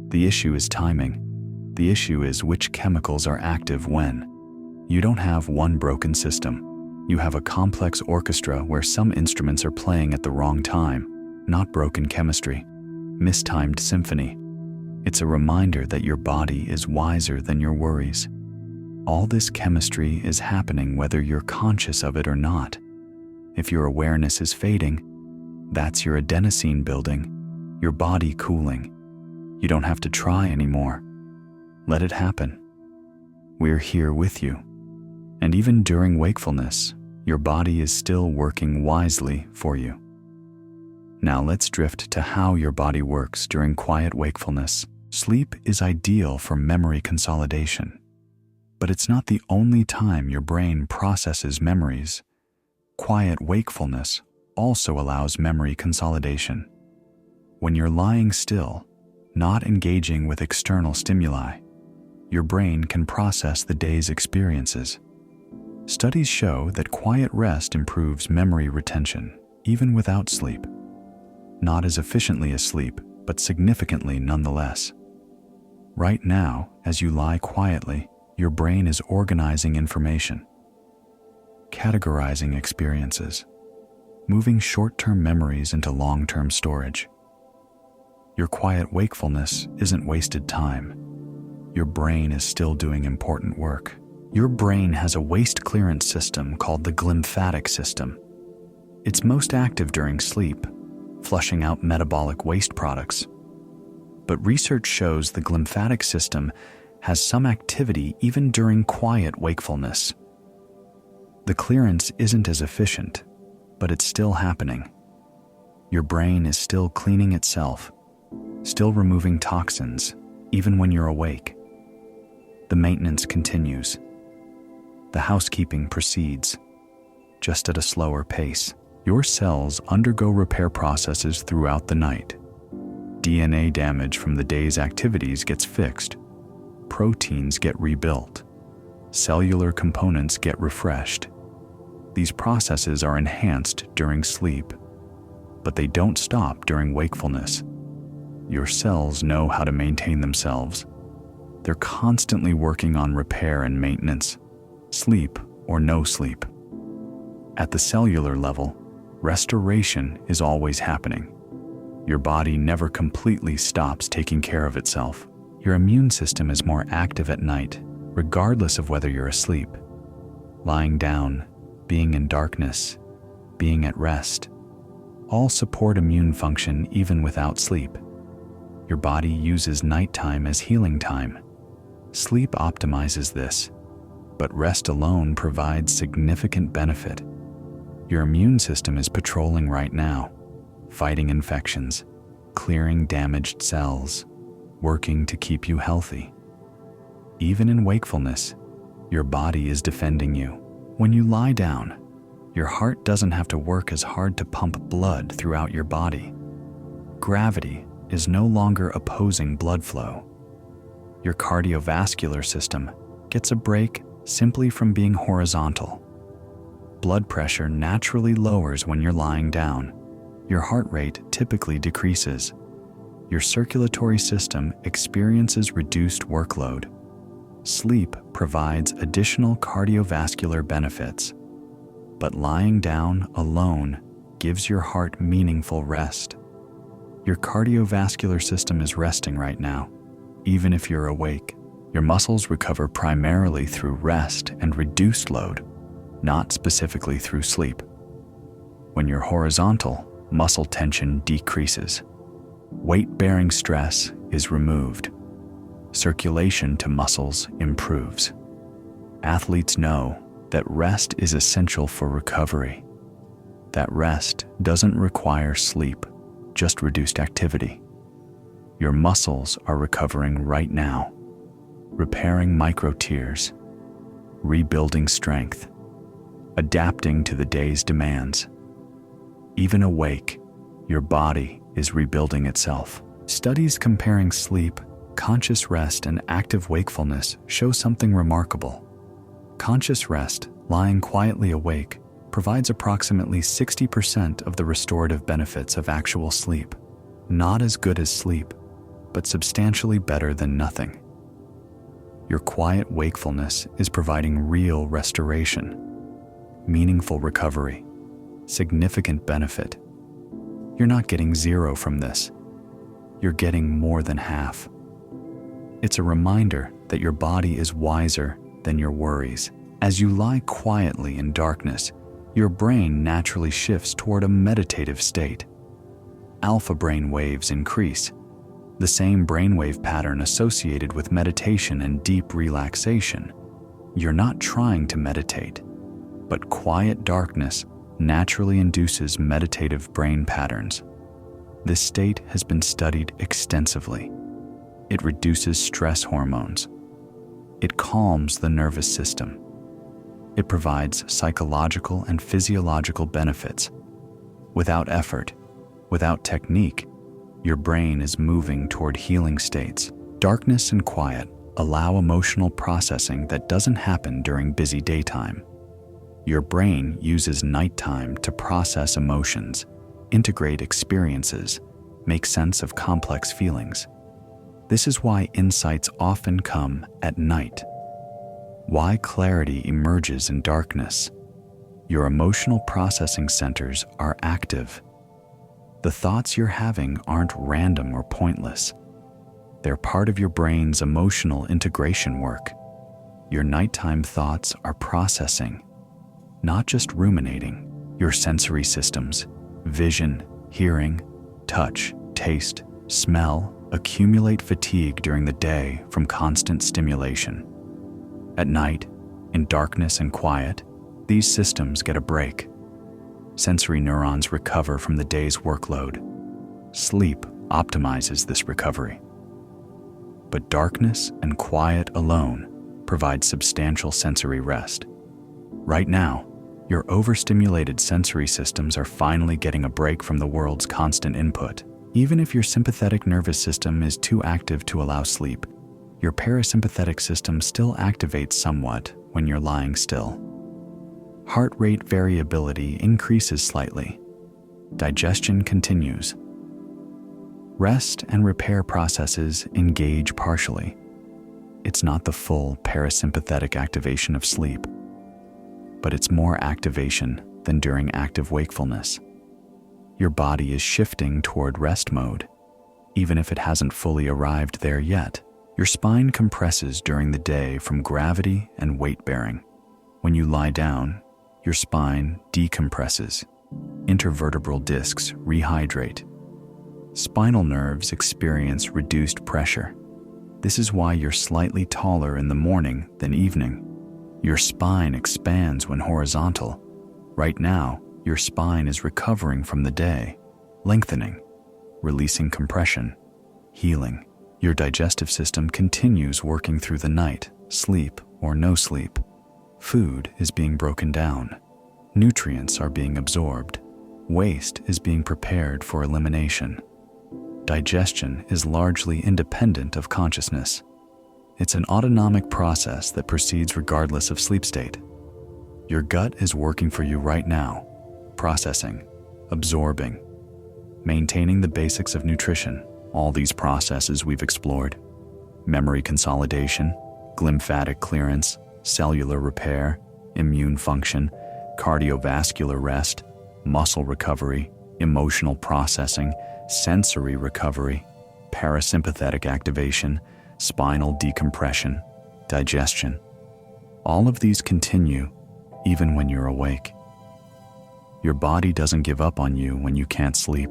The issue is timing. The issue is which chemicals are active when. You don't have one broken system. You have a complex orchestra where some instruments are playing at the wrong time, not broken chemistry, mistimed symphony. It's a reminder that your body is wiser than your worries. All this chemistry is happening whether you're conscious of it or not. If your awareness is fading, that's your adenosine building, your body cooling. You don't have to try anymore. Let it happen. We're here with you. And even during wakefulness, your body is still working wisely for you. Now let's drift to how your body works during quiet wakefulness. Sleep is ideal for memory consolidation. But it's not the only time your brain processes memories. Quiet wakefulness also allows memory consolidation. When you're lying still, not engaging with external stimuli, your brain can process the day's experiences. Studies show that quiet rest improves memory retention, even without sleep. Not as efficiently as sleep, but significantly nonetheless. Right now, as you lie quietly, your brain is organizing information, categorizing experiences, moving short-term memories into long-term storage. Your quiet wakefulness isn't wasted time. Your brain is still doing important work. Your brain has a waste clearance system called the glymphatic system. It's most active during sleep, flushing out metabolic waste products. But research shows the glymphatic system has some activity even during quiet wakefulness. The clearance isn't as efficient, but it's still happening. Your brain is still cleaning itself, still removing toxins, even when you're awake. The maintenance continues. The housekeeping proceeds, just at a slower pace. Your cells undergo repair processes throughout the night. DNA damage from the day's activities gets fixed. Proteins get rebuilt. Cellular components get refreshed. These processes are enhanced during sleep, but they don't stop during wakefulness. Your cells know how to maintain themselves. They're constantly working on repair and maintenance, sleep or no sleep. At the cellular level, restoration is always happening. Your body never completely stops taking care of itself. Your immune system is more active at night, regardless of whether you're asleep. Lying down, being in darkness, being at rest, all support immune function even without sleep. Your body uses nighttime as healing time. Sleep optimizes this, but rest alone provides significant benefit. Your immune system is patrolling right now, fighting infections, clearing damaged cells, working to keep you healthy. Even in wakefulness, your body is defending you. When you lie down, your heart doesn't have to work as hard to pump blood throughout your body. Gravity is no longer opposing blood flow. Your cardiovascular system gets a break simply from being horizontal. Blood pressure naturally lowers when you're lying down. Your heart rate typically decreases. Your circulatory system experiences reduced workload. Sleep provides additional cardiovascular benefits, but lying down alone gives your heart meaningful rest. Your cardiovascular system is resting right now, even if you're awake. Your muscles recover primarily through rest and reduced load, not specifically through sleep. When you're horizontal, muscle tension decreases. Weight-bearing stress is removed. Circulation to muscles improves. Athletes know that rest is essential for recovery. That rest doesn't require sleep, just reduced activity. Your muscles are recovering right now, repairing micro tears, rebuilding strength, adapting to the day's demands. Even awake, your body is rebuilding itself. Studies comparing sleep, conscious rest, and active wakefulness show something remarkable. Conscious rest, lying quietly awake, provides approximately 60% of the restorative benefits of actual sleep. Not as good as sleep, but substantially better than nothing. Your quiet wakefulness is providing real restoration, meaningful recovery, significant benefit. You're not getting zero from this. You're getting more than half. It's a reminder that your body is wiser than your worries. As you lie quietly in darkness, your brain naturally shifts toward a meditative state. Alpha brain waves increase, the same brainwave pattern associated with meditation and deep relaxation. You're not trying to meditate, but quiet darkness naturally induces meditative brain patterns. This state has been studied extensively. It reduces stress hormones. It calms the nervous system. It provides psychological and physiological benefits. Without effort, without technique, your brain is moving toward healing states. Darkness and quiet allow emotional processing that doesn't happen during busy daytime. Your brain uses nighttime to process emotions, integrate experiences, make sense of complex feelings. This is why insights often come at night. Why clarity emerges in darkness. Your emotional processing centers are active. The thoughts you're having aren't random or pointless. They're part of your brain's emotional integration work. Your nighttime thoughts are processing, not just ruminating. Your sensory systems, vision, hearing, touch, taste, smell, accumulate fatigue during the day from constant stimulation. At night, in darkness and quiet, these systems get a break. Sensory neurons recover from the day's workload. Sleep optimizes this recovery. But darkness and quiet alone provide substantial sensory rest. Right now, your overstimulated sensory systems are finally getting a break from the world's constant input. Even if your sympathetic nervous system is too active to allow sleep, your parasympathetic system still activates somewhat when you're lying still. Heart rate variability increases slightly. Digestion continues. Rest and repair processes engage partially. It's not the full parasympathetic activation of sleep, but it's more activation than during active wakefulness. Your body is shifting toward rest mode, even if it hasn't fully arrived there yet. Your spine compresses during the day from gravity and weight bearing. When you lie down, your spine decompresses. Intervertebral discs rehydrate. Spinal nerves experience reduced pressure. This is why you're slightly taller in the morning than evening. Your spine expands when horizontal. Right now, your spine is recovering from the day, lengthening, releasing compression, healing. Your digestive system continues working through the night, sleep or no sleep. Food is being broken down. Nutrients are being absorbed. Waste is being prepared for elimination. Digestion is largely independent of consciousness. It's an autonomic process that proceeds regardless of sleep state. Your gut is working for you right now, processing, absorbing, maintaining the basics of nutrition. All these processes we've explored: memory consolidation, glymphatic clearance, cellular repair, immune function, cardiovascular rest, muscle recovery, emotional processing, sensory recovery, parasympathetic activation, spinal decompression, digestion. All of these continue even when you're awake. Your body doesn't give up on you when you can't sleep.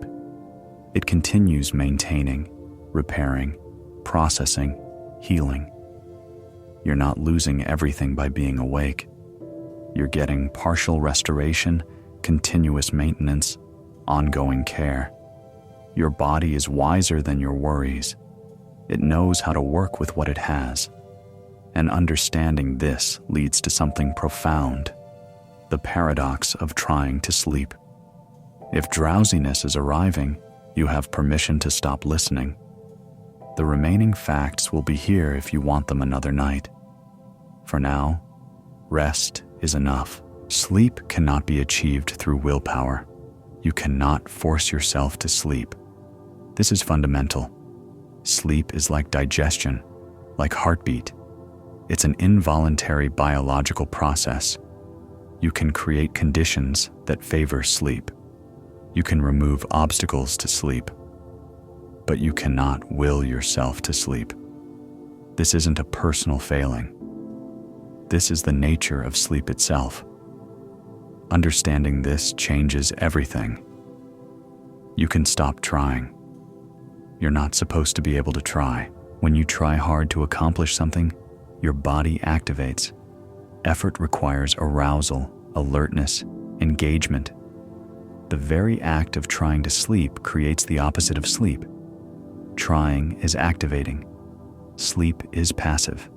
It continues maintaining, repairing, processing, healing. You're not losing everything by being awake. You're getting partial restoration continuous maintenance, ongoing care. Your body is wiser than your worries. It knows how to work with what it has. And understanding this leads to something profound, the paradox of trying to sleep. If drowsiness is arriving, you have permission to stop listening. The remaining facts will be here if you want them another night. For now, rest is enough. Sleep cannot be achieved through willpower. You cannot force yourself to sleep. This is fundamental. Sleep is like digestion, like heartbeat. It's an involuntary biological process. You can create conditions that favor sleep. You can remove obstacles to sleep. But you cannot will yourself to sleep. This isn't a personal failing. This is the nature of sleep itself. Understanding this changes everything. You can stop trying. You're not supposed to be able to try. When you try hard to accomplish something, your body activates. Effort requires arousal, alertness, engagement. The very act of trying to sleep creates the opposite of sleep. Trying is activating. Sleep is passive.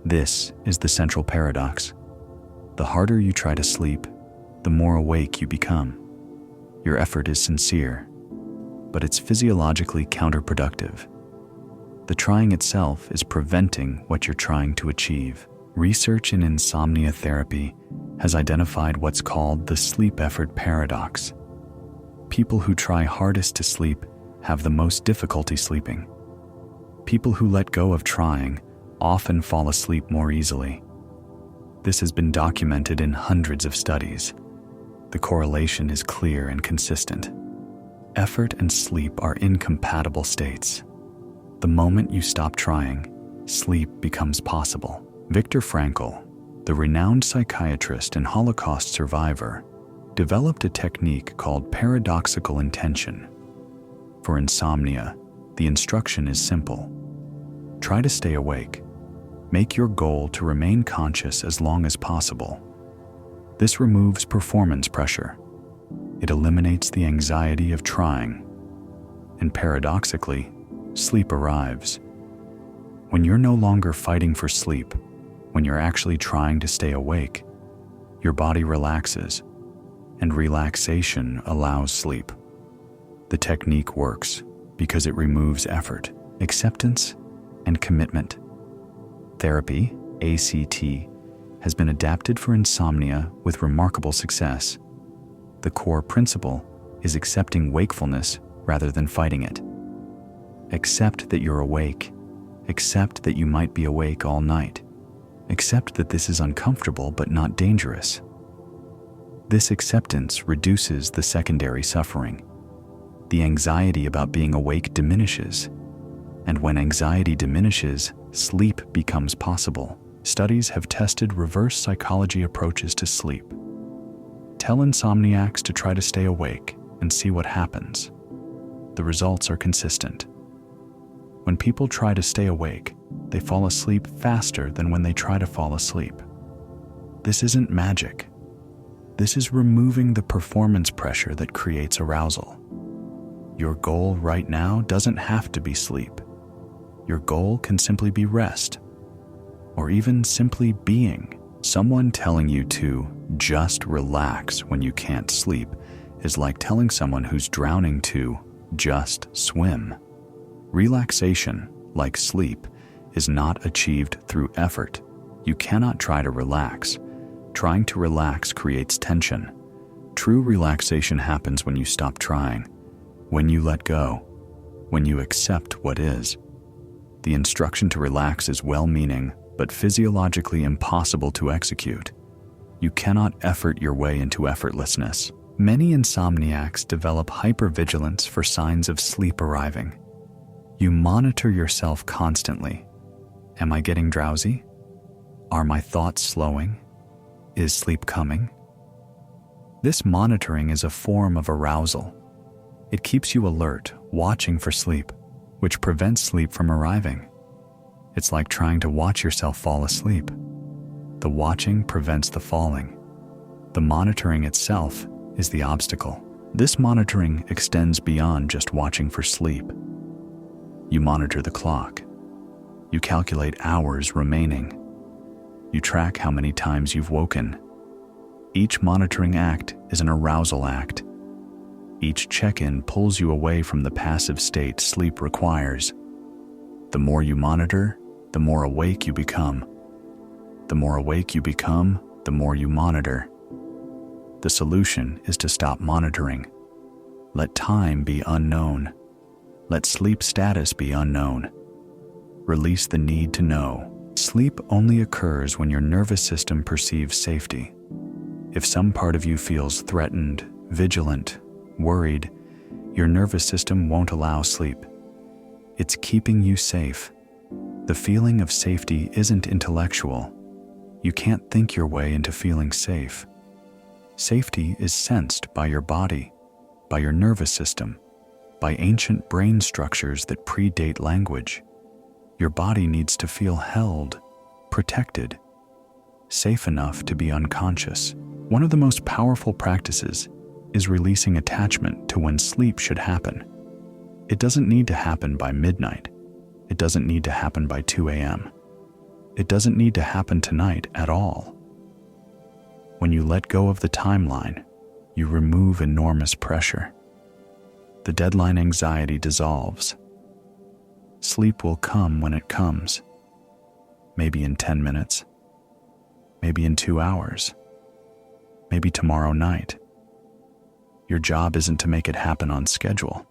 This is the central paradox. The harder you try to sleep, the more awake you become. Your effort is sincere, but it's physiologically counterproductive. The trying itself is preventing what you're trying to achieve. Research in insomnia therapy has identified what's called the sleep effort paradox. People who try hardest to sleep have the most difficulty sleeping. People who let go of trying often fall asleep more easily. This has been documented in hundreds of studies. The correlation is clear and consistent. Effort and sleep are incompatible states. The moment you stop trying, sleep becomes possible. Viktor Frankl, the renowned psychiatrist and Holocaust survivor, developed a technique called paradoxical intention. For insomnia, the instruction is simple. Try to stay awake. Make your goal to remain conscious as long as possible. This removes performance pressure. It eliminates the anxiety of trying. And paradoxically, sleep arrives. When you're no longer fighting for sleep, when you're actually trying to stay awake, your body relaxes, and relaxation allows sleep. The technique works because it removes effort, acceptance, and commitment. Therapy, ACT, has been adapted for insomnia with remarkable success. The core principle is accepting wakefulness rather than fighting it. Accept that you're awake. Accept that you might be awake all night. Accept that this is uncomfortable but not dangerous. This acceptance reduces the secondary suffering. The anxiety about being awake diminishes. And when anxiety diminishes, sleep becomes possible. Studies have tested reverse psychology approaches to sleep. Tell insomniacs to try to stay awake and see what happens. The results are consistent. When people try to stay awake, they fall asleep faster than when they try to fall asleep. This isn't magic. This is removing the performance pressure that creates arousal. Your goal right now doesn't have to be sleep. Your goal can simply be rest, or even simply being. Someone telling you to just relax when you can't sleep is like telling someone who's drowning to just swim. Relaxation, like sleep, is not achieved through effort. You cannot try to relax. Trying to relax creates tension. True relaxation happens when you stop trying, when you let go, when you accept what is. The instruction to relax is well-meaning, but physiologically impossible to execute. You cannot effort your way into effortlessness. Many insomniacs develop hypervigilance for signs of sleep arriving. You monitor yourself constantly. Am I getting drowsy? Are my thoughts slowing? Is sleep coming? This monitoring is a form of arousal. It keeps you alert, watching for sleep, which prevents sleep from arriving. It's like trying to watch yourself fall asleep. The watching prevents the falling. The monitoring itself is the obstacle. This monitoring extends beyond just watching for sleep. You monitor the clock. You calculate hours remaining. You track how many times you've woken. Each monitoring act is an arousal act. Each check-in pulls you away from the passive state sleep requires. The more you monitor, the more awake you become. The more awake you become, the more you monitor. The solution is to stop monitoring. Let time be unknown. Let sleep status be unknown. Release the need to know. Sleep only occurs when your nervous system perceives safety. If some part of you feels threatened, vigilant, worried, your nervous system won't allow sleep. It's keeping you safe. The feeling of safety isn't intellectual. You can't think your way into feeling safe. Safety is sensed by your body, by your nervous system, by ancient brain structures that predate language. Your body needs to feel held, protected, safe enough to be unconscious. One of the most powerful practices is releasing attachment to when sleep should happen. It doesn't need to happen by midnight. It doesn't need to happen by 2 a.m. It doesn't need to happen tonight at all. When you let go of the timeline, you remove enormous pressure. The deadline anxiety dissolves. Sleep will come when it comes. Maybe in 10 minutes. Maybe in 2 hours. Maybe tomorrow night. Your job isn't to make it happen on schedule.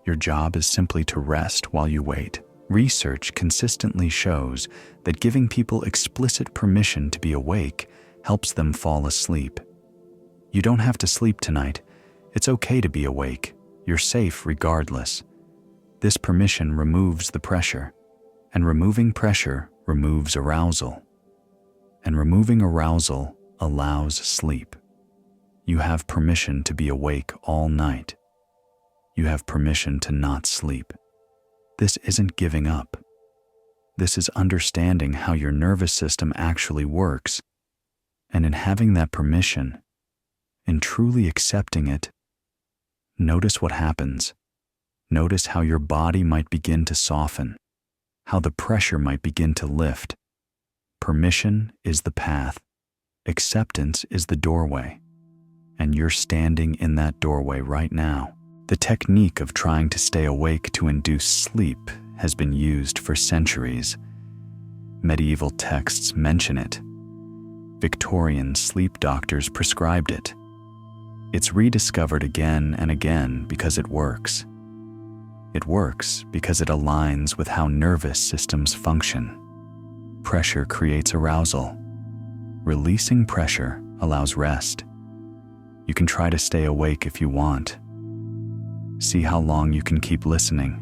Your job is simply to rest while you wait. Research consistently shows that giving people explicit permission to be awake helps them fall asleep. You don't have to sleep tonight. It's okay to be awake. You're safe regardless. This permission removes the pressure, and removing pressure removes arousal. And removing arousal allows sleep. You have permission to be awake all night. You have permission to not sleep. This isn't giving up. This is understanding how your nervous system actually works. And in having that permission, in truly accepting it, notice what happens. Notice how your body might begin to soften, how the pressure might begin to lift. Permission is the path. Acceptance is the doorway. And you're standing in that doorway right now. The technique of trying to stay awake to induce sleep has been used for centuries. Medieval texts mention it. Victorian sleep doctors prescribed it. It's rediscovered again and again because it works. It works because it aligns with how nervous systems function. Pressure creates arousal. Releasing pressure allows rest. You can try to stay awake if you want. See how long you can keep listening.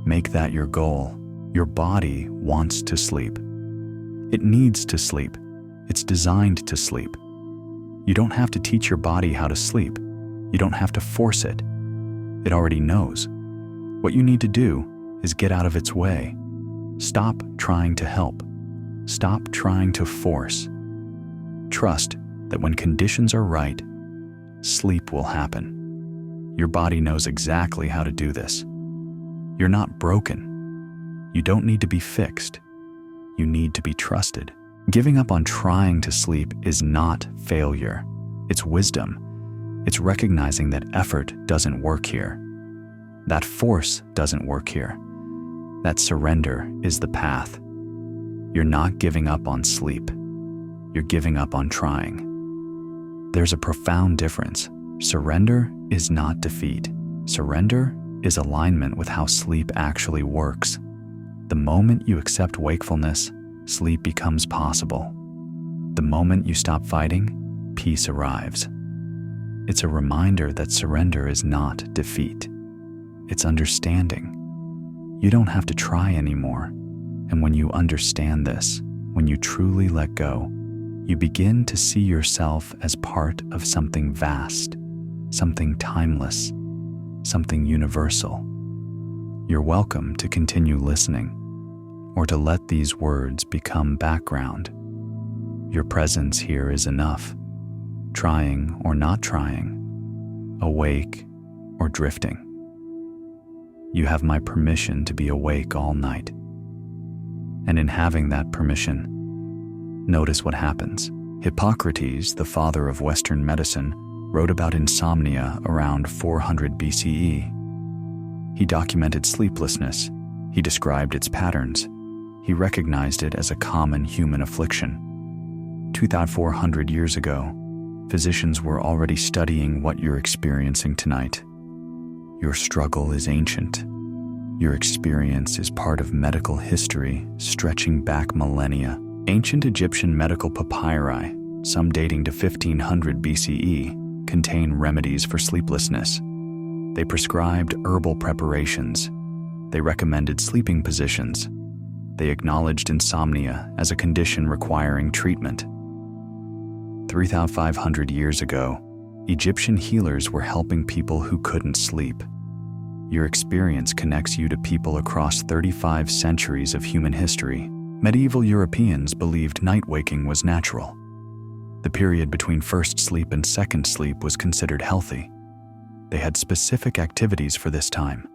Make that your goal. Your body wants to sleep. It needs to sleep. It's designed to sleep. You don't have to teach your body how to sleep. You don't have to force it. It already knows. What you need to do is get out of its way. Stop trying to help. Stop trying to force. Trust that when conditions are right, sleep will happen. Your body knows exactly how to do this. You're not broken. You don't need to be fixed. You need to be trusted. Giving up on trying to sleep is not failure. It's wisdom. It's recognizing that effort doesn't work here. That force doesn't work here. That surrender is the path. You're not giving up on sleep. You're giving up on trying. There's a profound difference. Surrender is not defeat. Surrender is alignment with how sleep actually works. The moment you accept wakefulness, sleep becomes possible. The moment you stop fighting, peace arrives. It's a reminder that surrender is not defeat. It's understanding. You don't have to try anymore. And when you understand this, when you truly let go, you begin to see yourself as part of something vast, something timeless, something universal. You're welcome to continue listening, or to let these words become background. Your presence here is enough. trying or not trying, awake or drifting. You have my permission to be awake all night. And in having that permission, notice what happens. Hippocrates, the father of Western medicine, wrote about insomnia around 400 BCE. He documented sleeplessness. He described its patterns. He recognized it as a common human affliction. 2,400 years ago, physicians were already studying what you're experiencing tonight. Your struggle is ancient. Your experience is part of medical history stretching back millennia. Ancient Egyptian medical papyri, some dating to 1500 BCE, contain remedies for sleeplessness. They prescribed herbal preparations. They recommended sleeping positions. They acknowledged insomnia as a condition requiring treatment. 3,500 years ago, Egyptian healers were helping people who couldn't sleep. Your experience connects you to people across 35 centuries of human history. Medieval Europeans believed night waking was natural. The period between first sleep and second sleep was considered healthy. They had specific activities for this time: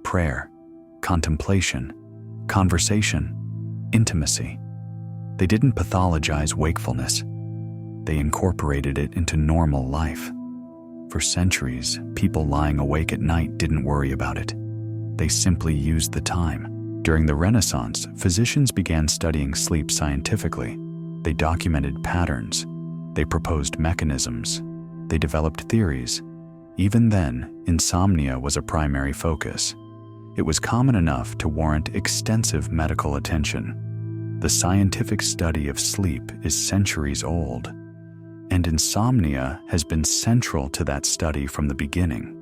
prayer, contemplation, conversation, intimacy. They didn't pathologize wakefulness. They incorporated it into normal life. For centuries, people lying awake at night didn't worry about it. They simply used the time. During the Renaissance, physicians began studying sleep scientifically. They documented patterns. They proposed mechanisms. They developed theories. Even then, insomnia was a primary focus. It was common enough to warrant extensive medical attention. The scientific study of sleep is centuries old, and insomnia has been central to that study from the beginning.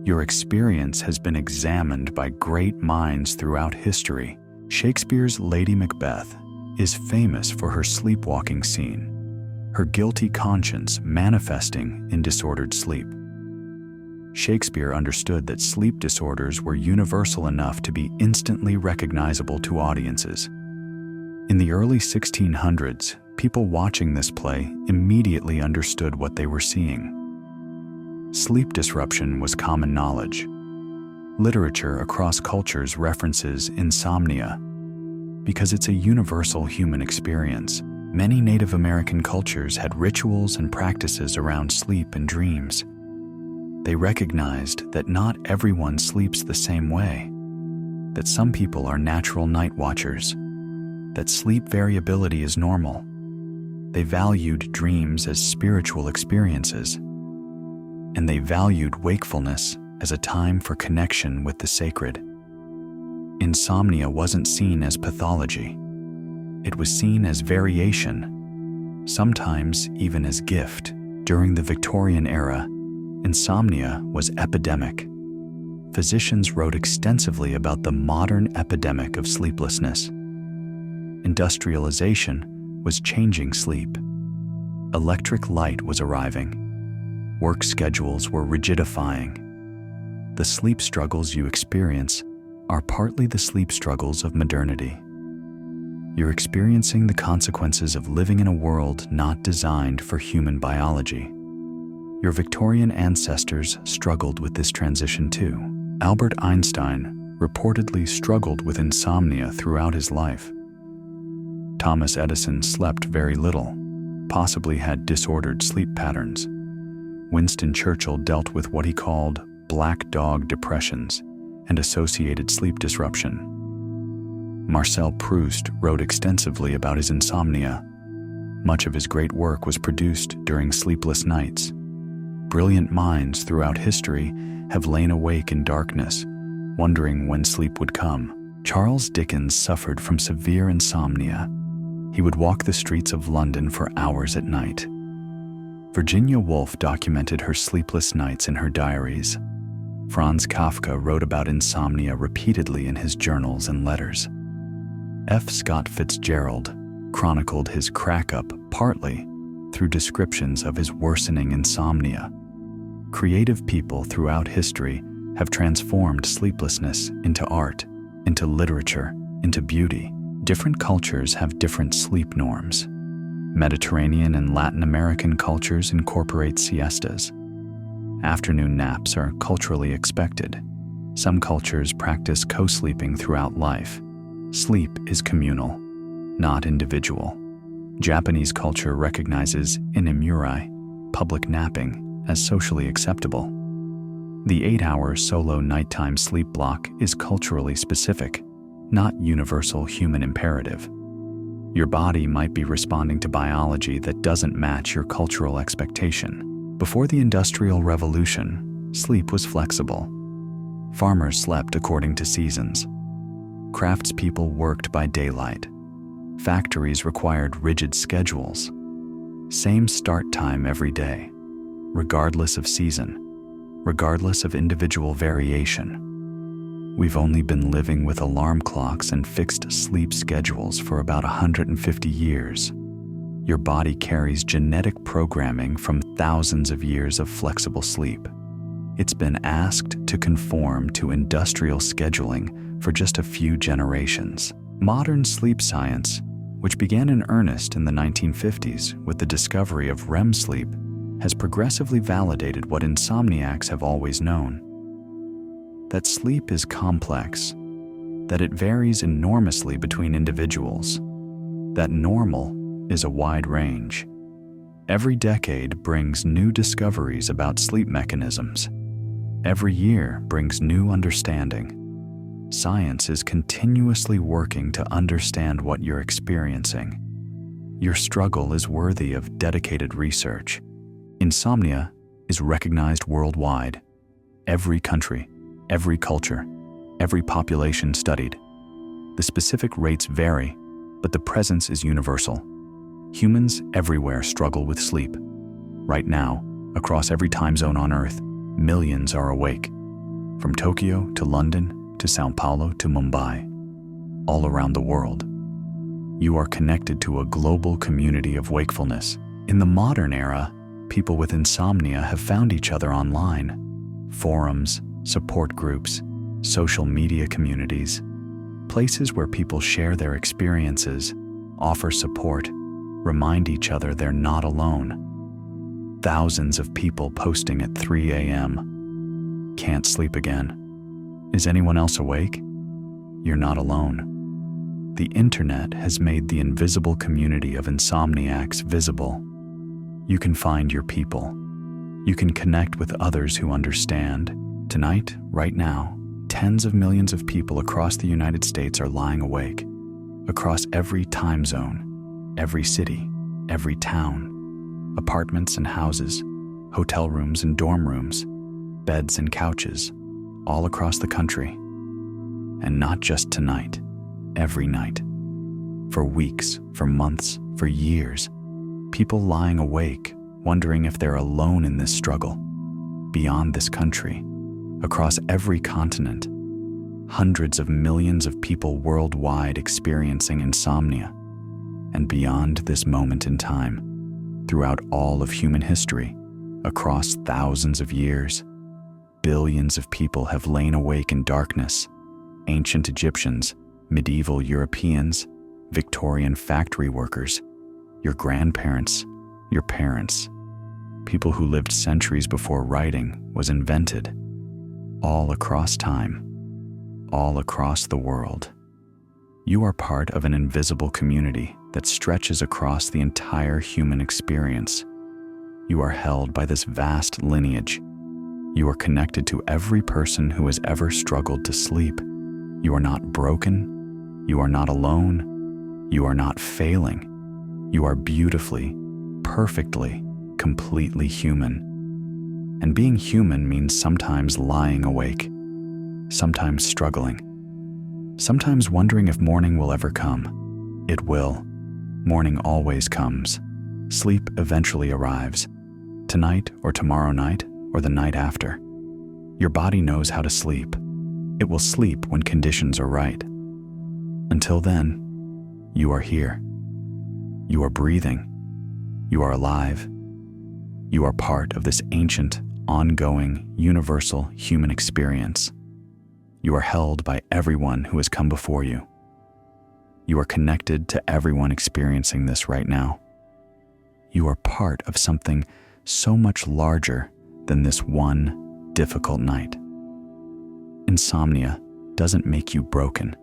Your experience has been examined by great minds throughout history. Shakespeare's Lady Macbeth is famous for her sleepwalking scene, her guilty conscience manifesting in disordered sleep. Shakespeare understood that sleep disorders were universal enough to be instantly recognizable to audiences. In the early 1600s, people watching this play immediately understood what they were seeing. Sleep disruption was common knowledge. Literature across cultures references insomnia because it's a universal human experience. Many Native American cultures had rituals and practices around sleep and dreams. They recognized that not everyone sleeps the same way, that some people are natural night watchers, that sleep variability is normal. They valued dreams as spiritual experiences, and they valued wakefulness as a time for connection with the sacred. Insomnia wasn't seen as pathology. It was seen as variation, sometimes even as gift. During the Victorian era, insomnia was epidemic. Physicians wrote extensively about the modern epidemic of sleeplessness. Industrialization was changing sleep. Electric light was arriving. Work schedules were rigidifying. The sleep struggles you experience are partly the sleep struggles of modernity. You're experiencing the consequences of living in a world not designed for human biology. Your Victorian ancestors struggled with this transition too. Albert Einstein reportedly struggled with insomnia throughout his life. Thomas Edison slept very little, possibly had disordered sleep patterns. Winston Churchill dealt with what he called black dog depressions and associated sleep disruption. Marcel Proust wrote extensively about his insomnia. Much of his great work was produced during sleepless nights. Brilliant minds throughout history have lain awake in darkness, wondering when sleep would come. Charles Dickens suffered from severe insomnia. He would walk the streets of London for hours at night. Virginia Woolf documented her sleepless nights in her diaries. Franz Kafka wrote about insomnia repeatedly in his journals and letters. F. Scott Fitzgerald chronicled his crack-up partly through descriptions of his worsening insomnia. Creative people throughout history have transformed sleeplessness into art, into literature, into beauty. Different cultures have different sleep norms. Mediterranean and Latin American cultures incorporate siestas. Afternoon naps are culturally expected. Some cultures practice co-sleeping throughout life. Sleep is communal, not individual. Japanese culture recognizes inamuri, public napping, as socially acceptable. The 8-hour solo nighttime sleep block is culturally specific, not universal human imperative. Your body might be responding to biology that doesn't match your cultural expectation. Before the Industrial Revolution, sleep was flexible. Farmers slept according to seasons. Craftspeople worked by daylight. Factories required rigid schedules. Same start time every day, regardless of season, regardless of individual variation. We've only been living with alarm clocks and fixed sleep schedules for about 150 years. Your body carries genetic programming from thousands of years of flexible sleep. It's been asked to conform to industrial scheduling for just a few generations. Modern sleep science, which began in earnest in the 1950s with the discovery of REM sleep, has progressively validated what insomniacs have always known: that sleep is complex, that it varies enormously between individuals, that normal is a wide range. Every decade brings new discoveries about sleep mechanisms. Every year brings new understanding. Science is continuously working to understand what you're experiencing. Your struggle is worthy of dedicated research. Insomnia is recognized worldwide. Every country, every culture, every population studied. The specific rates vary, but the presence is universal. Humans everywhere struggle with sleep. Right now, across every time zone on Earth, millions are awake. From Tokyo to London to Sao Paulo to Mumbai, all around the world. You are connected to a global community of wakefulness. In the modern era, people with insomnia have found each other online. Forums, support groups, social media communities, places where people share their experiences, offer support, remind each other they're not alone. Thousands of people posting at 3 a.m. Can't sleep again. Is anyone else awake? You're not alone. The internet has made the invisible community of insomniacs visible. You can find your people. You can connect with others who understand. Tonight, right now, tens of millions of people across the United States are lying awake. Across every time zone, every city, every town, apartments and houses, hotel rooms and dorm rooms, beds and couches, all across the country. And not just tonight, every night. For weeks, for months, for years, people lying awake, wondering if they're alone in this struggle. Beyond this country, across every continent, hundreds of millions of people worldwide experiencing insomnia. And beyond this moment in time, throughout all of human history, across thousands of years, billions of people have lain awake in darkness. Ancient Egyptians, medieval Europeans, Victorian factory workers, your grandparents, your parents, people who lived centuries before writing was invented, all across time, all across the world. You are part of an invisible community that stretches across the entire human experience. You are held by this vast lineage. You are connected to every person who has ever struggled to sleep. You are not broken. You are not alone. You are not failing. You are beautifully, perfectly, completely human. And being human means sometimes lying awake, sometimes struggling, sometimes wondering if morning will ever come. It will. Morning always comes. Sleep eventually arrives. Tonight or tomorrow night or the night after. Your body knows how to sleep. It will sleep when conditions are right. Until then, you are here. You are breathing. You are alive. You are part of this ancient, ongoing, universal human experience. You are held by everyone who has come before you. You are connected to everyone experiencing this right now. You are part of something so much larger than this one difficult night. Insomnia doesn't make you broken.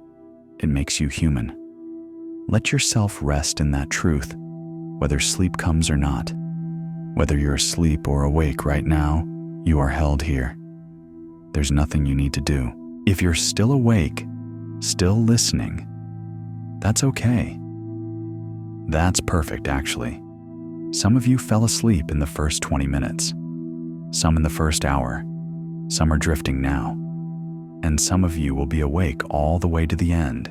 It makes you human. Let yourself rest in that truth, whether sleep comes or not. Whether you're asleep or awake right now, you are held here. There's nothing you need to do. If you're still awake, still listening, that's okay. That's perfect, actually. Some of you fell asleep in the first 20 minutes, some in the first hour, some are drifting now, and some of you will be awake all the way to the end.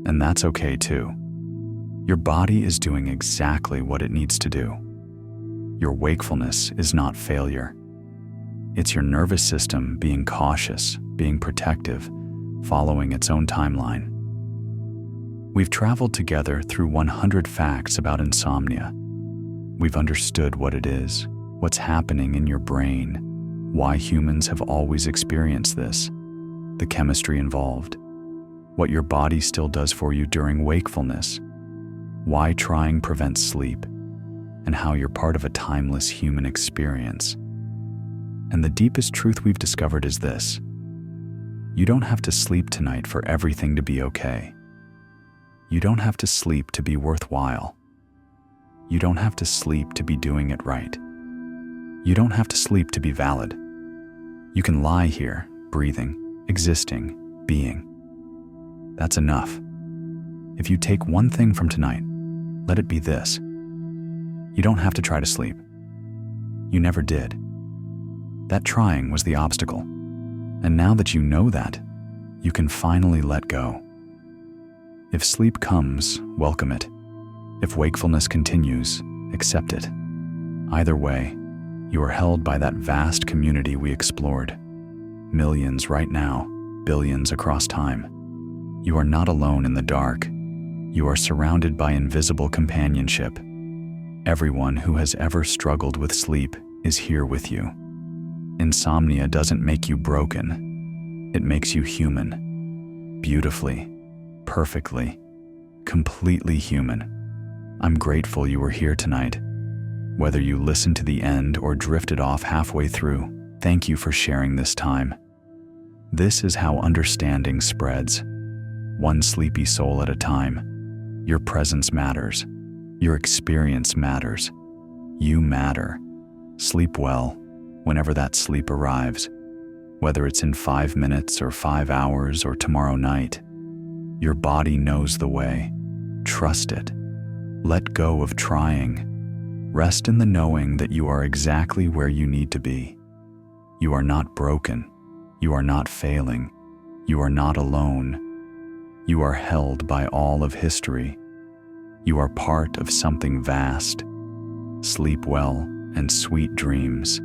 And that's okay too. Your body is doing exactly what it needs to do. Your wakefulness is not failure. It's your nervous system being cautious, being protective, following its own timeline. We've traveled together through 100 facts about insomnia. We've understood what it is, what's happening in your brain, why humans have always experienced this, the chemistry involved, what your body still does for you during wakefulness, why trying prevents sleep, and how you're part of a timeless human experience. And the deepest truth we've discovered is this: you don't have to sleep tonight for everything to be okay. You don't have to sleep to be worthwhile. You don't have to sleep to be doing it right. You don't have to sleep to be valid. You can lie here, breathing, existing, being. That's enough. If you take one thing from tonight, let it be this: you don't have to try to sleep. You never did. That trying was the obstacle. And now that you know that, you can finally let go. If sleep comes, welcome it. If wakefulness continues, accept it. Either way, you are held by that vast community we explored. Millions right now, billions across time. You are not alone in the dark. You are surrounded by invisible companionship. Everyone who has ever struggled with sleep is here with you. Insomnia doesn't make you broken. It makes you human. Beautifully, perfectly, completely human. I'm grateful you were here tonight. Whether you listened to the end or drifted off halfway through, thank you for sharing this time. This is how understanding spreads, one sleepy soul at a time. Your presence matters. Your experience matters. You matter. Sleep well, whenever that sleep arrives, whether it's in 5 minutes or 5 hours or tomorrow night. Your body knows the way. Trust it. Let go of trying. Rest in the knowing that you are exactly where you need to be. You are not broken. You are not failing. You are not alone. You are held by all of history. You are part of something vast. Sleep well and sweet dreams.